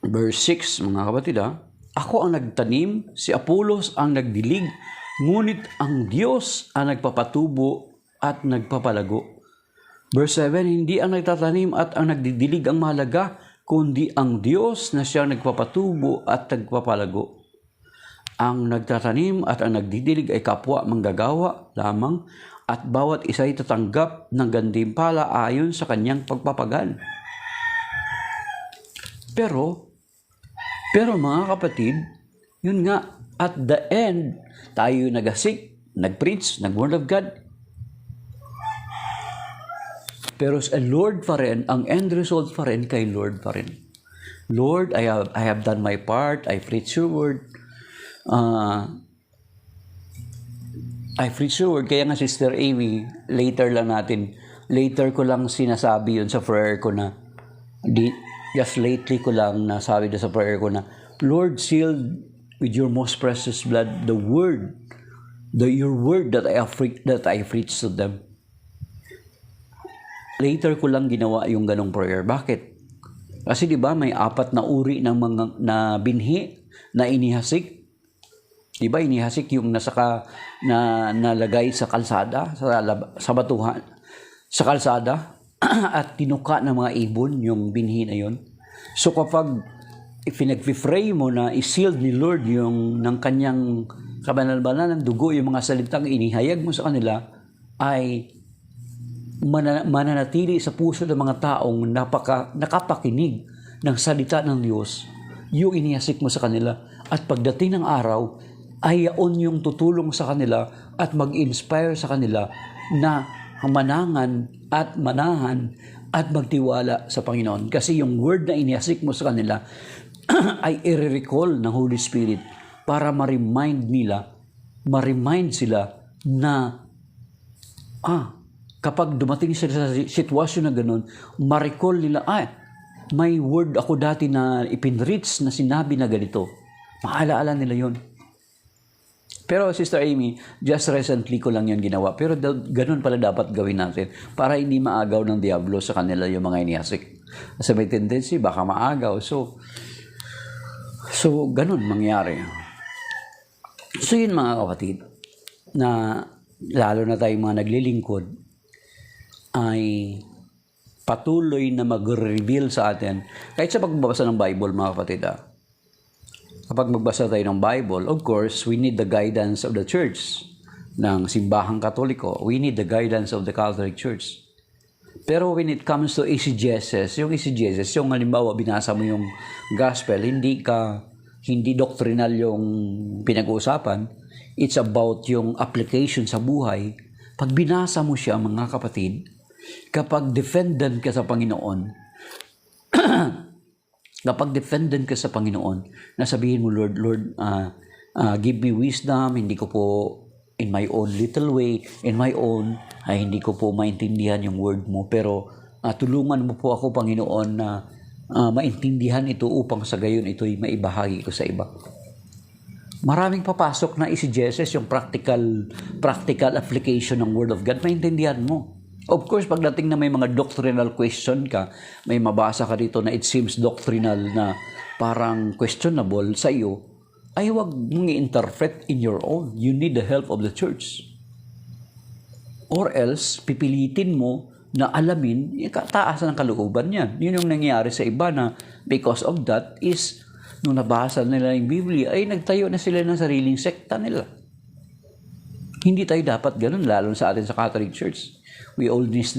Speaker 1: verse 6, mga kapatid, ako ang nagtanim, si Apolos ang nagdilig, ngunit ang Diyos ang nagpapatubo at nagpapalago. Verse 7, hindi ang nagtatanim at ang nagdidilig ang mahalaga, kundi ang Diyos na siyang nagpapatubo at nagpapalago. Ang nagtatanim at ang nagdidilig ay kapwa manggagawa lamang at bawat isa ay tatanggap ng gantimpala ayon sa kanyang pagpapagal. Pero mga kapatid, yun nga, at the end, tayo nagasik, nag-preach, nag-word of God. Pero sa Lord pa rin, ang end result pa rin kay Lord pa rin. Lord, I have done my part, I preach your word. I preach your word. Kaya nga, Sister Amy, later ko lang sinasabi yun sa prayer ko na, just lately ko lang nasabi na sa prayer ko na, Lord, sealed with your most precious blood the word, your word that I preach to them. Later ko lang ginawa yung ganong prayer. Bakit? Kasi di ba may 4 na uri ng mga na binhi na inihasik. Di ba inihasik yung nalagay sa kalsada, sa batuhan, sa kalsada at tinuka ng mga ibon yung binhi na yun. So kapag pinag-frame mo na i-sealed ni Lord yung ng kanyang kabanal-banal ng dugo, yung mga salitang inihayag mo sa kanila ay mananatili sa puso ng mga taong nakapakinig ng salita ng Diyos, yung inihasik mo sa kanila. At pagdating ng araw, ay yaon yung tutulong sa kanila at mag-inspire sa kanila na manangan at manahan at magtiwala sa Panginoon. Kasi yung word na inihasik mo sa kanila ay i-recall ng Holy Spirit para ma-remind sila na kapag dumating sila sa sitwasyon na ganun, ma-recall nila, may word ako dati na ipinreach na sinabi na ganito. Maalaala nila yon. Pero Sister Amy, just recently ko lang yun ginawa. Pero ganun pala dapat gawin natin para hindi maagaw ng Diablo sa kanila yung mga inihasik. Kasi may tendency, baka maagaw. So ganun mangyari. So yun mga kapatid, na lalo na tayong mga naglilingkod, ay patuloy na mag-reveal sa atin. Kahit sa pagbabasa ng Bible, mga kapatid, kapag magbasa tayo ng Bible, of course, we need the guidance of the church, ng simbahang Katoliko. We need the guidance of the Catholic Church. Pero when it comes to exegesis, yung halimbawa, binasa mo yung gospel, hindi doctrinal yung pinag-uusapan, it's about yung application sa buhay. Pag binasa mo siya, mga kapatid, kapag defendant ka sa Panginoon, nasabihin mo, Lord, give me wisdom, hindi ko po in my own little way, hindi ko po maintindihan yung word mo, pero tulungan mo po ako, Panginoon, na maintindihan ito upang sa gayon ito'y maibahagi ko sa iba. Maraming papasok na exegesis, yung practical application ng Word of God, maintindihan mo. Of course, pagdating na may mga doctrinal question ka, may mabasa ka dito na it seems doctrinal na parang questionable sa iyo, ay huwag mong i-interpret in your own. You need the help of the church. Or else, pipilitin mo na alamin, taasan ng kalooban niyan. Yun yung nangyayari sa iba na because of that is, nung nabasa nila yung Biblia, ay nagtayo na sila ng sariling sekta nila. Hindi tayo dapat ganun, lalo sa atin sa Catholic Church. We always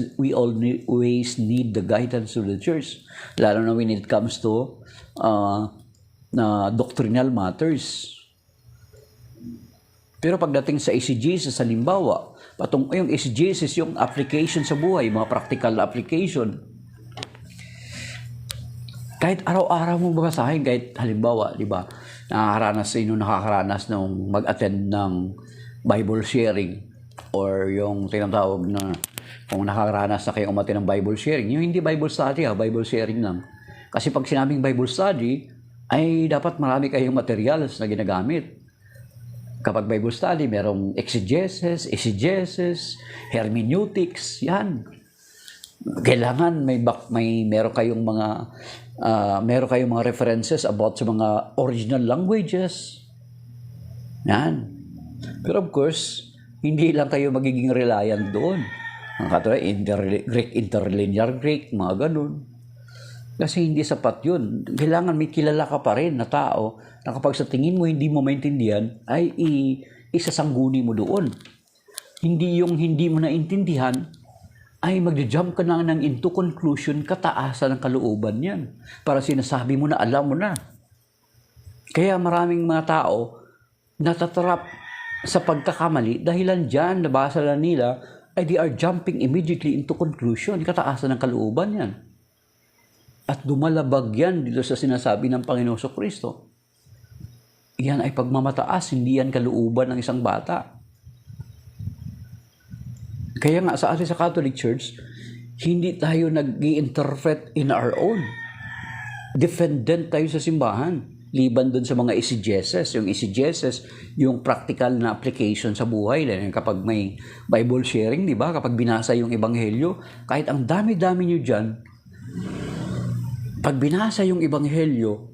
Speaker 1: need the guidance of the church, lalo na when it comes to doctrinal matters. Pero pagdating sa exegesis, halimbawa, yung exegesis, yung application sa buhay, mga practical application, kahit araw-araw mo babasahin, kahit halimbawa, di ba, nakakaranas nung mag-attend ng Bible sharing, or yung tinatawag na, kung nakakaranas na kayo umattend ng Bible sharing, yung hindi Bible study, Bible sharing lang. Kasi pag sinabing Bible study, ay dapat marami kayong materials na ginagamit. Kapag Bible study, merong exegesis, hermeneutics, yan. Kailangan meron kayong mga references about sa mga original languages. Yan. Pero of course, hindi lang kayo magiging reliant doon. Ang katulad, Greek, interlinear Greek, mga ganun. Kasi hindi sapat yun. Kailangan may kilala ka pa rin na tao na kapag sa tingin mo hindi mo maintindihan, ay isasangguni mo doon. Hindi yung hindi mo naintindihan, ay magja-jump ka na ng into conclusion, kataasan ng kalooban yan. Para sinasabi mo na alam mo na. Kaya maraming mga tao natatrap sa pagkakamali, dahilan dyan, nabasa lang nila, ay they are jumping immediately into conclusion, kataasan ng kalooban yan. At dumalabag yan dito sa sinasabi ng Panginoon Kristo. Yan ay pagmamataas, hindi yan kalooban ng isang bata. Kaya nga sa atin sa Catholic Church, hindi tayo nag-i-interpret in our own. Defendant tayo sa simbahan. Liban dun sa mga exegesis. Yung exegesis, yung practical na application sa buhay. Kapag may Bible sharing, di ba? Kapag binasa yung Ebanghelyo, kahit ang dami-dami nyo dyan, pag binasa yung Ebanghelyo,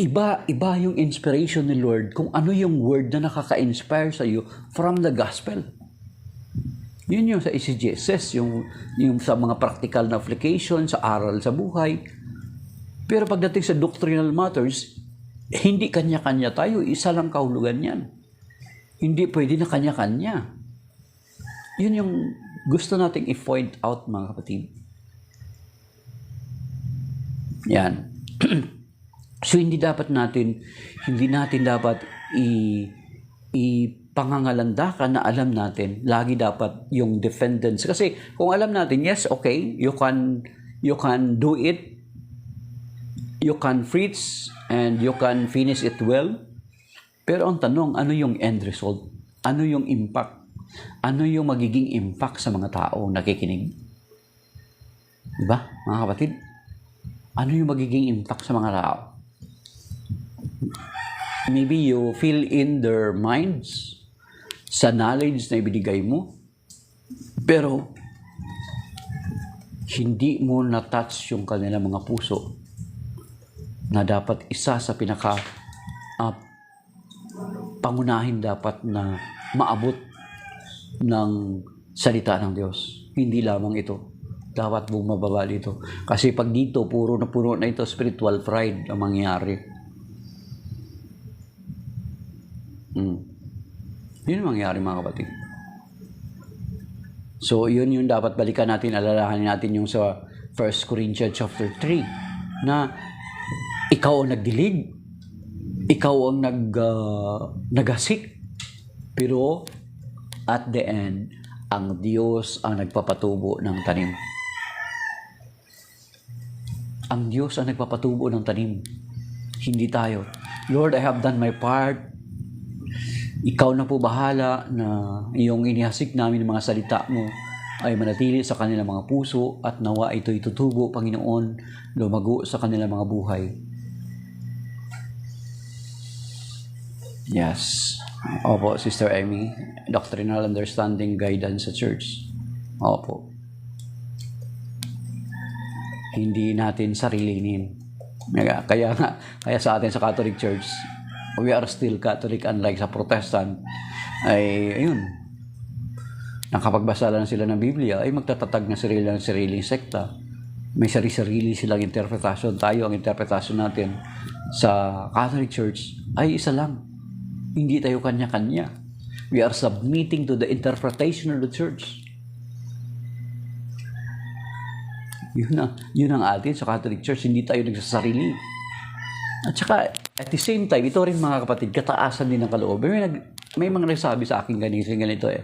Speaker 1: iba yung inspiration ni Lord kung ano yung word na nakaka-inspire sa iyo from the gospel. Yun yung sa exegesis, yung sa mga practical na application, sa aral sa buhay. Pero pagdating sa doctrinal matters, hindi kanya-kanya tayo. Isa lang kahulugan yan. Hindi pwede na kanya-kanya. Yun yung gusto nating i-point out, mga kapatid. Yan. So hindi natin dapat ipangangalandakan na alam natin. Lagi dapat yung defendants. Kasi kung alam natin, yes, okay, you can do it, you can preach, and you can finish it well. Pero ang tanong, ano yung end result? Ano yung impact? Ano yung magiging impact sa mga tao nakikinig? Diba, mga kapatid? Ano yung magiging impact sa mga tao? Maybe you fill in their minds sa knowledge na ibinigay mo, pero hindi mo na-touch yung kanilang mga puso na dapat isa sa pangunahin dapat na maabot ng salita ng Diyos. Hindi lamang ito. Dapat bumababa dito. Kasi pag dito, puro na ito, spiritual pride ang mangyayari. Yun ang mangyayari, mga kapatid. So, yun yung dapat balikan natin, alalahanin natin yung sa 1 Corinthians chapter 3, na ikaw ang nagdilig, ikaw ang nagasik, pero at the end, ang Diyos ang nagpapatubo ng tanim. Ang Diyos ang nagpapatubo ng tanim. Hindi tayo. Lord, I have done my part. Ikaw na po bahala na yung inihasik namin ng mga salita mo ay manatili sa kanilang mga puso at nawa ito'y tutubo, Panginoon, lumago sa kanilang mga buhay. Yes. Opo, Sister Amy. Doctrinal understanding, guidance sa church. Opo. Hindi natin sarilinin. Kaya sa atin sa Catholic Church, we are still Catholic, unlike sa Protestant, ay, ayun, nakapagbasa lang sila ng Biblia, ay magtatatag na sariling sekta. May sarili silang interpretasyon. Tayo, ang interpretasyon natin sa Catholic Church ay isa lang. Hindi tayo kanya-kanya. We are submitting to the interpretation of the church. Yun ang atin sa Catholic Church. Hindi tayo nagsasarili. At saka, at the same time, ito rin mga kapatid, kataasan din ng kaloob. May mga nagsabi sa akin ganito eh.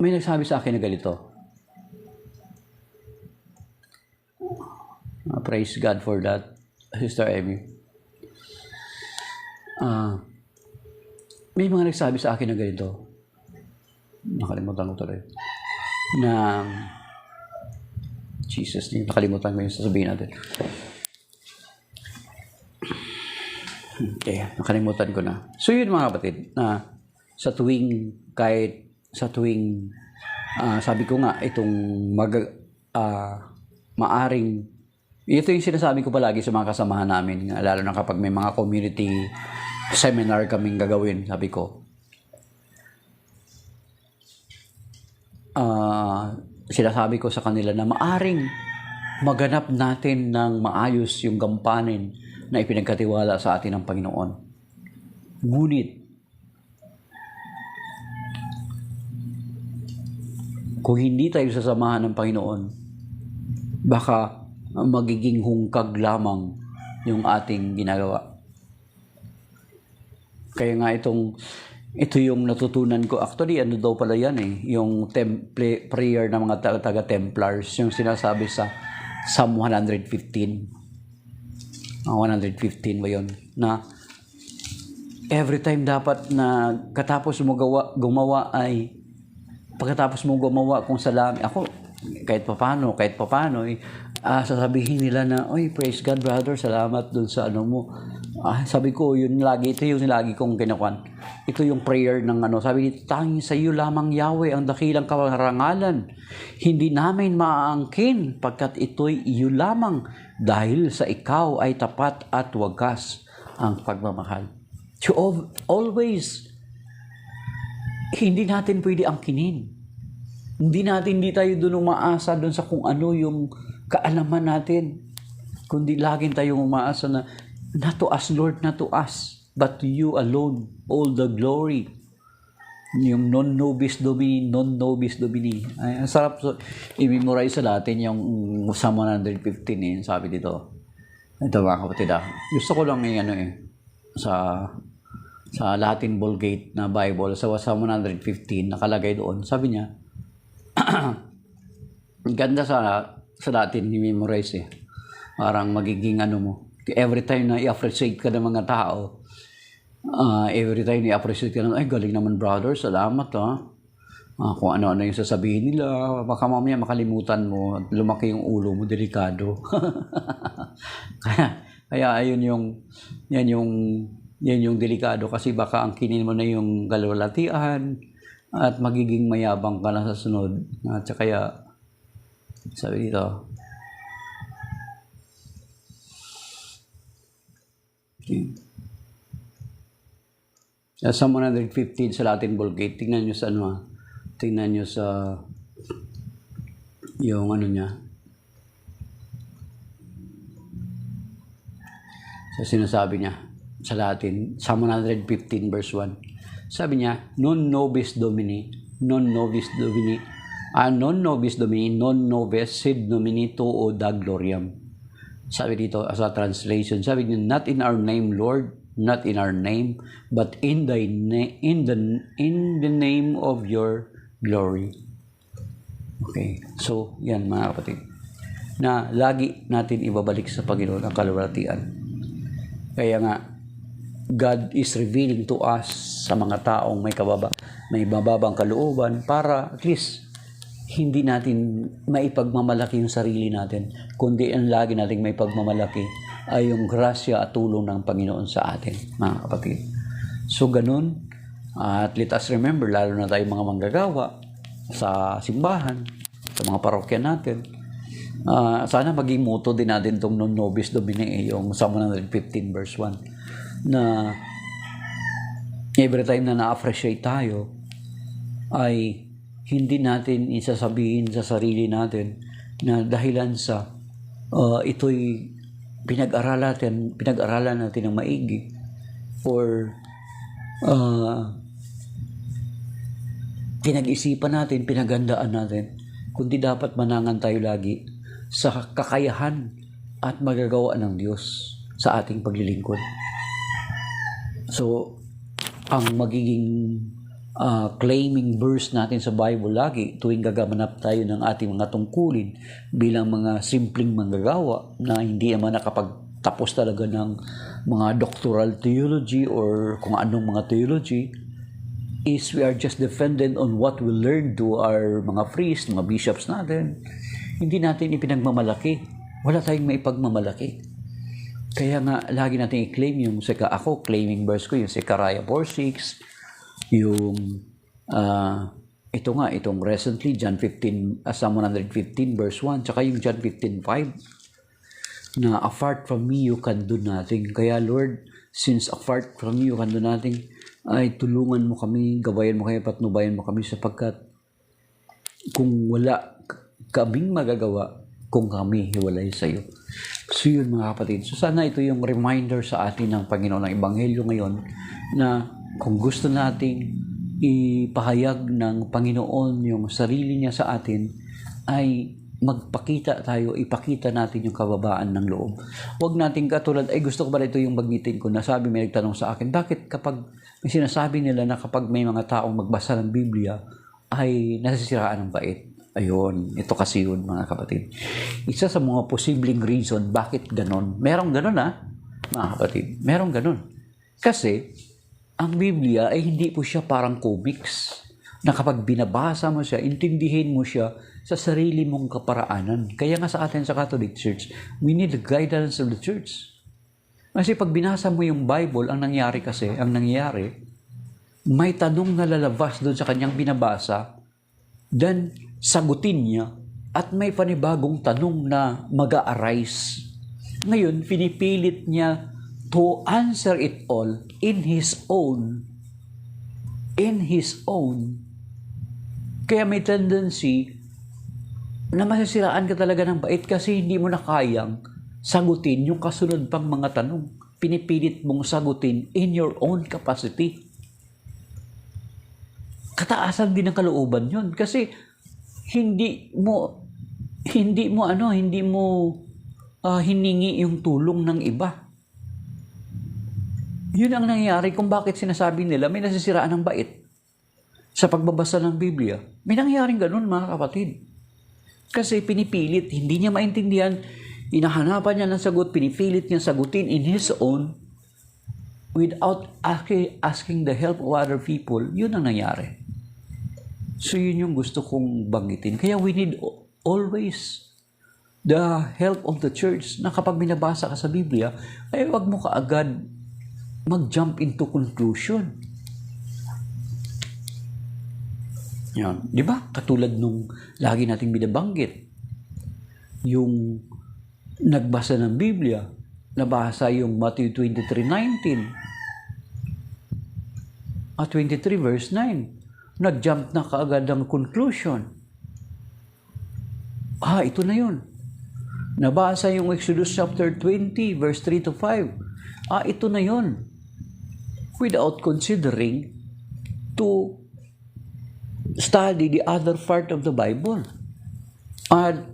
Speaker 1: May nagsabi sa akin na ganito. Praise God for that, Sister Amy. May mga nagsabi sa akin na ganito. Nakalimutan ko tuloy. Na Jesus, nakalimutan ko yung sasabihin natin. Okay, nakalimutan ko na. So yun mga kapatid, sa tuwing sabi ko nga itong maaring, ito yung sinasabi ko palagi sa mga kasamahan namin, lalo na kapag may mga community seminar kaming gagawin, sabi ko, sinasabi ko sa kanila na maaring maganap natin ng maayos yung gampanin na ipinagkatiwala sa atin ng Panginoon. Ngunit, kung hindi tayo sasamahan ng Panginoon, baka magiging hungkag lamang yung ating ginagawa. Kaya nga ito yung natutunan ko. Actually, ano daw pala yan eh, yung prayer ng mga taga-Templars, yung sinasabi sa Psalm 115. 115 ba yun? Na every time dapat na pagkatapos mo gumawa kung salami, ako, kahit papano, sasabihin nila na, oy, praise God brother, salamat dun sa ano mo. Sabi ko, ito yung lagi kong kinakuan. Ito yung prayer ng sabi nito, tanging sa iyo lamang Yahweh ang dakilang karangalan. Hindi namin maaangkin pagkat ito'y iyo lamang dahil sa ikaw ay tapat at wagas ang pagmamahal. So always, hindi natin pwede angkinin. Hindi tayo doon umaasa doon sa kung ano yung kaalaman natin. Kundi laging tayong umaasa na not to us, Lord, not to us, but to you alone, all the glory.
Speaker 2: Yung non nobis domini, non nobis domini. Ay, ang sarap i-memorize sa natin yung Psalm 115 sabi dito. Ito mga kapatid gusto ko lang sa Latin Vulgate na Bible, sa Psalm 115, nakalagay doon, sabi niya, ganda sa Latin, i-memorize Parang magiging mo, every time na i-appreciate ka ng mga tao, every time i-appreciate ka ay galing naman brother, salamat kung ano-ano yung sasabihin nila, baka mamaya makalimutan mo, lumaki yung ulo mo, delikado. kaya yan yung delikado, kasi baka angkinin mo na yung kalwalatian at magiging mayabang ka na sa sunod. At kaya sabi dito, sa Psalm 115 sa Latin Vulgate, tingnan nyo sa yung niya, sa sinasabi niya sa Latin, Psalm 115 verse 1. Sabi niya, non nobis domini, non nobis sed domini tuo da gloriam. Sabi dito as a translation, sabi niya, not in our name, Lord, not in our name, but in the name of your glory. Okay, so yan mga kapatid, na lagi natin ibabalik sa Panginoon ang kalwalatian. Kaya nga, God is revealing to us sa mga taong may mababang kalooban, para at least hindi natin maipagmamalaki yung sarili natin, kundi ang lagi nating may pagmamalaki ay yung grasya at tulong ng Panginoon sa atin, mga kapatid. So ganun, at let us remember, lalo na tayo mga manggagawa sa simbahan, sa mga parokya natin, sana maging motto din natin itong non nobis domini, yung Psalm 115 verse 1, na every time na na-appreciate tayo ay hindi natin isasabihin sa sarili natin na dahilan sa ito'y pinag-aralan natin ng maigi, or pinag-isipan natin, pinagandaan natin, kundi dapat manangan tayo lagi sa kakayahan at magagawa ng Diyos sa ating paglilingkod. So, ang magiging claiming verse natin sa Bible lagi tuwing gagamanap tayo ng ating mga tungkulin bilang mga simpleng manggagawa na hindi naman nakapagtapos talaga ng mga doctoral theology or kung anong mga theology, is we are just dependent on what we learn to our mga priests, mga bishops natin. Hindi natin ipinagmamalaki. Wala tayong maipagmamalaki. Kaya nga, lagi natin i-claim yung claiming verse ko, yung Zechariah 4:6, yung, itong recently, John 15, Psalm 115 verse 1, tsaka yung John 15:5, na apart from me, you can do nothing. Kaya Lord, since apart from you, you can do nothing, ay tulungan mo kami, gabayan mo kami, patnubayan mo kami, sapagkat kung wala kaming magagawa, kung kami hiwalay sa iyo. So yun mga kapatid. So sana ito yung reminder sa atin ng Panginoon ng Ebanghelyo ngayon, na kung gusto nating ipahayag ng Panginoon yung sarili niya sa atin, ay magpakita tayo, ipakita natin yung kababaan ng loob. Huwag natin katulad, gusto ko ba ito yung bagnitin ko, na sabi, may nagtanong sa akin, bakit kapag may sinasabi nila na kapag may mga taong magbasa ng Biblia, ay nasisiraan ng bait? Ayun, ito kasi yun mga kapatid. Isa sa mga posibleng reason bakit ganon. Merong ganon mga kapatid. Merong ganon. Kasi, ang Biblia ay hindi po siya parang comics, na kapag binabasa mo siya, intindihin mo siya sa sarili mong kaparaanan. Kaya nga sa atin sa Catholic Church, we need the guidance of the Church. Kasi pag binasa mo yung Bible, ang nangyari, may tanong na lalabas doon sa kanyang binabasa, then sagutin niya, at may panibagong tanong na mag-a-arise. Ngayon, pinipilit niya to answer it all in His own. Kaya may tendency na masisiraan ka talaga ng bait kasi hindi mo na kayang sagutin yung kasunod pang mga tanong. Pinipilit mong sagutin in your own capacity. kataasan din ng kalooban yun. Kasi hindi mo hiningi yung tulong ng iba. Yun ang nangyayari kung bakit sinasabi nila may nasisiraan ng bait sa pagbabasa ng Biblia. May nangyayaring ganun, mga kapatid. Kasi pinipilit, hindi niya maintindihan, hinahanapan niya ng sagot, pinipilit niya sagutin in his own without asking the help of other people. Yun ang nangyari. So yun yung gusto kong banggitin. Kaya we need always the help of the church na kapag binabasa ka sa Biblia, ay wag mo kaagad mag-jump into conclusion. Yan. Di ba? Katulad nung lagi nating binabanggit. Yung nagbasa ng Biblia, nabasa yung Matthew 23:19 at 23 verse 9. Nag-jump na kaagad ang conclusion. Ito na yun. Nabasa yung Exodus chapter 20 verse 3 to 5. Ito na yun. Without considering to study the other part of the Bible. At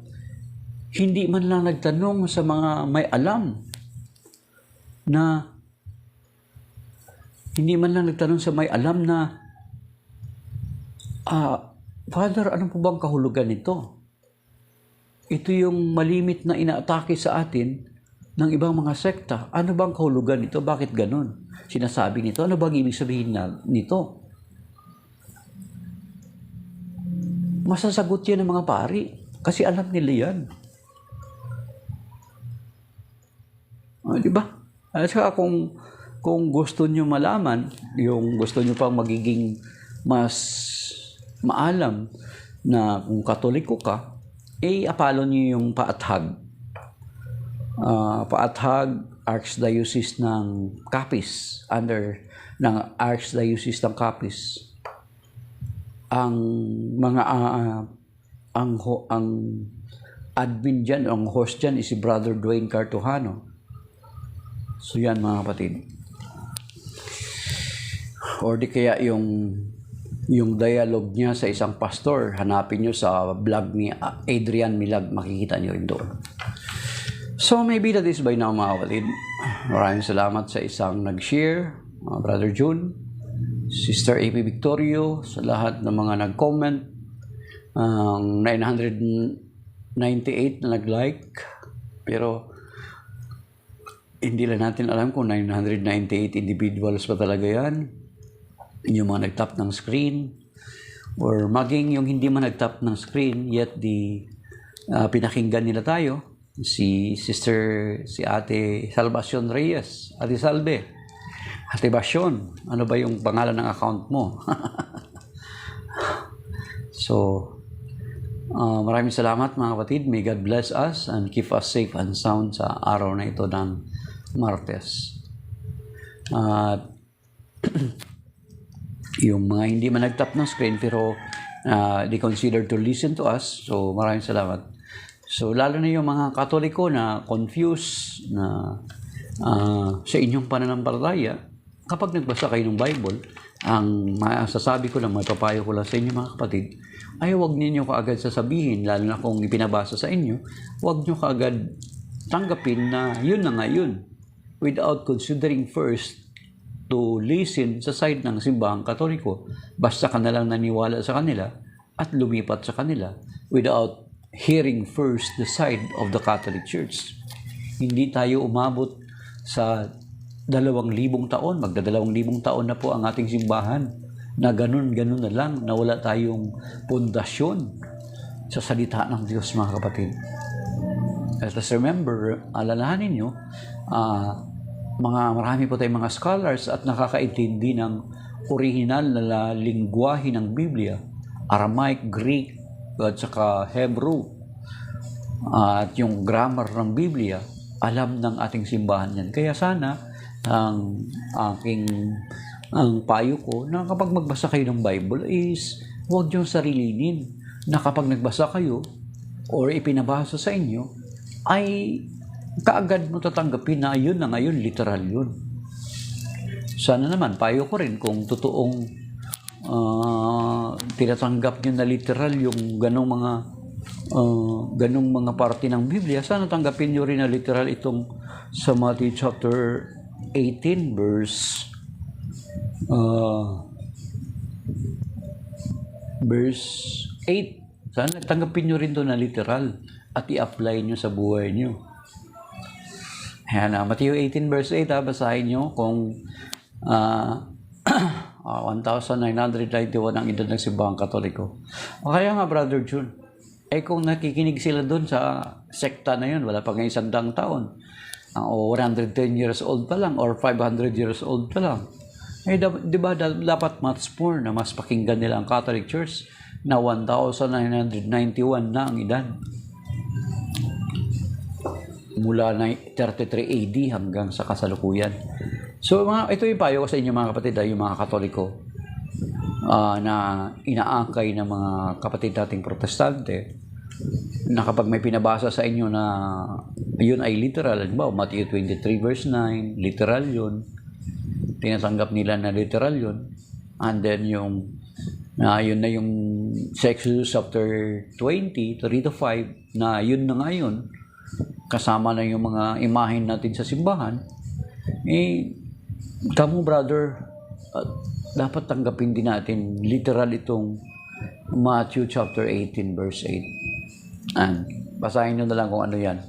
Speaker 2: hindi man lang nagtanong sa mga may alam na Father, ano po bang kahulugan nito? Ito yung malimit na inaatake sa atin ng ibang mga sekta. Ano bang kahulugan nito? Bakit ganun? Sinasabi nito, ano bang ibig sabihin nito? Masasagot yan ng mga pari kasi alam nila yan. Di ba? At saka kung gusto nyo malaman, yung gusto nyo pang magiging mas maalam na kung Katoliko ka, apalo nyo yung Paathag. Paathag, Archdiocese ng Capiz, ng Archdiocese ng Capiz. Ang admin dyan, ang host dyan is si Brother Dwayne Cartujano. So yan, mga kapatid. Or di kaya yung dialogue niya sa isang pastor, hanapin nyo sa vlog ni Adrian Milag, makikita nyo rin doon. So maybe that is by now, mga kapatid. Maraming salamat sa isang nag-share, Brother June, Sister AP Victorio, sa lahat ng mga nag-comment, 998 na nag-like, pero hindi lang natin alam kung 998 individuals pa talaga yan. Yung mga nag-tap ng screen, or maging yung hindi man nag-tap ng screen, yet pinakinggan nila tayo. Si Ate Salvacion Reyes, Ate Salve, Ate Basyon, ano ba yung pangalan ng account mo? So, maraming salamat, mga kapatid. May God bless us and keep us safe and sound sa araw na ito ng Martes. Yung mga hindi man nag-tap ng screen pero they consider to listen to us, so maraming salamat. So lalo na yung mga Katoliko na confused na sa inyong pananampalataya, kapag nagbasa kayo ng Bible, ang masasabi ko lang, may papayo ko lang sa inyo, mga kapatid, ay huwag ninyo kaagad sasabihin, lalo na kung ipinabasa sa inyo, huwag nyo kaagad tanggapin na yun na nga yun, without considering first to listen sa side ng simbahang Katoliko. Basta ka na lang naniwala sa kanila at lumipat sa kanila without hearing first the side of the Catholic Church. Hindi tayo umabot sa 2,000 taon, magda-2,000 taon na po ang ating simbahan, na ganun na lang, na wala tayong pundasyon sa salita ng Diyos, mga kapatid. Let us remember, alalahanin nyo, marami po tayong mga scholars at nakakaintindi ng original na lingwahe ng Biblia, Aramaic, Greek, at saka Hebrew, at yung grammar ng Biblia, alam ng ating simbahan yan. Kaya sana, ang payo ko na kapag magbasa kayo ng Bible is huwag niyong sarilinin na kapag nagbasa kayo or ipinabasa sa inyo ay kaagad mo tatanggapin na yun na ngayon, literal yun. Sana naman, payo ko rin kung totoong tinatanggap nyo na literal yung ganong mga parte ng Biblia, sana tanggapin nyo rin na literal itong sa Matthew chapter 18 verse 8. Sana tanggapin nyo rin to na literal at i-apply nyo sa buhay nyo. Ayan na, Matthew 18 verse 8, basahin nyo kung 1,991 ang edad ng simbahang Katoliko. O kaya nga, Brother June, kung nakikinig sila doon sa sekta na yun, wala pa nga 100 taon, o 110 years old pa lang, or 500 years old pa lang, di ba dapat much more na mas pakinggan nila ang Catholic Church na 1,991 na ang edad. Mula 33 AD hanggang sa kasalukuyan. So, ito yung payo ko sa inyo mga kapatid, yung mga Katoliko na inaangkay ng mga kapatid nating Protestante, na kapag may pinabasa sa inyo na yun ay literal, Matthew 23 verse 9, literal yun, tinatanggap nila na literal yun, and then yun na yung Exodus chapter 20, 3-5, na yun na ngayon, kasama na yung mga imahen natin sa simbahan, kamo brother, dapat tanggapin din natin literal itong Matthew chapter 18 verse 8. And basahin nyo na lang kung ano yan.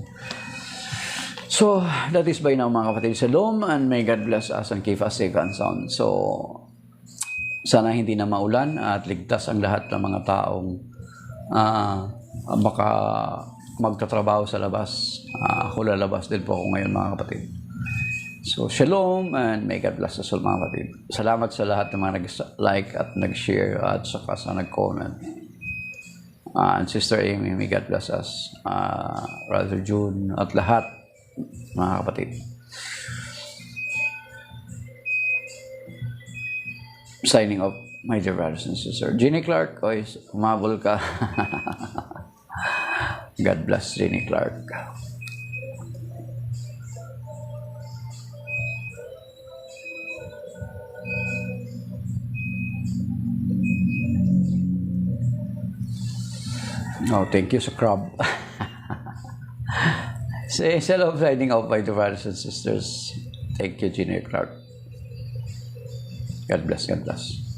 Speaker 2: So, that is by now mga kapatid. Shalom, and may God bless us and keep us safe and sound. So, sana hindi na maulan at ligtas ang lahat ng mga taong baka magtatrabaho sa labas. Ako lalabas din po ako ngayon mga kapatid. So, shalom and may God bless us all mga kapatid. Salamat sa lahat ng mga nag-like at nag-share at saka sa nag-comment. And Sister Amy, may God bless us. Brother June at lahat mga kapatid. Signing off, my dear brothers and sisters. Jenny Clark, umabol ka. God bless Jenny Clark. Oh, thank you sa crab. Say, hello, signing off, my dear brothers and sisters. Thank you, Jenny Clark. God bless, God bless.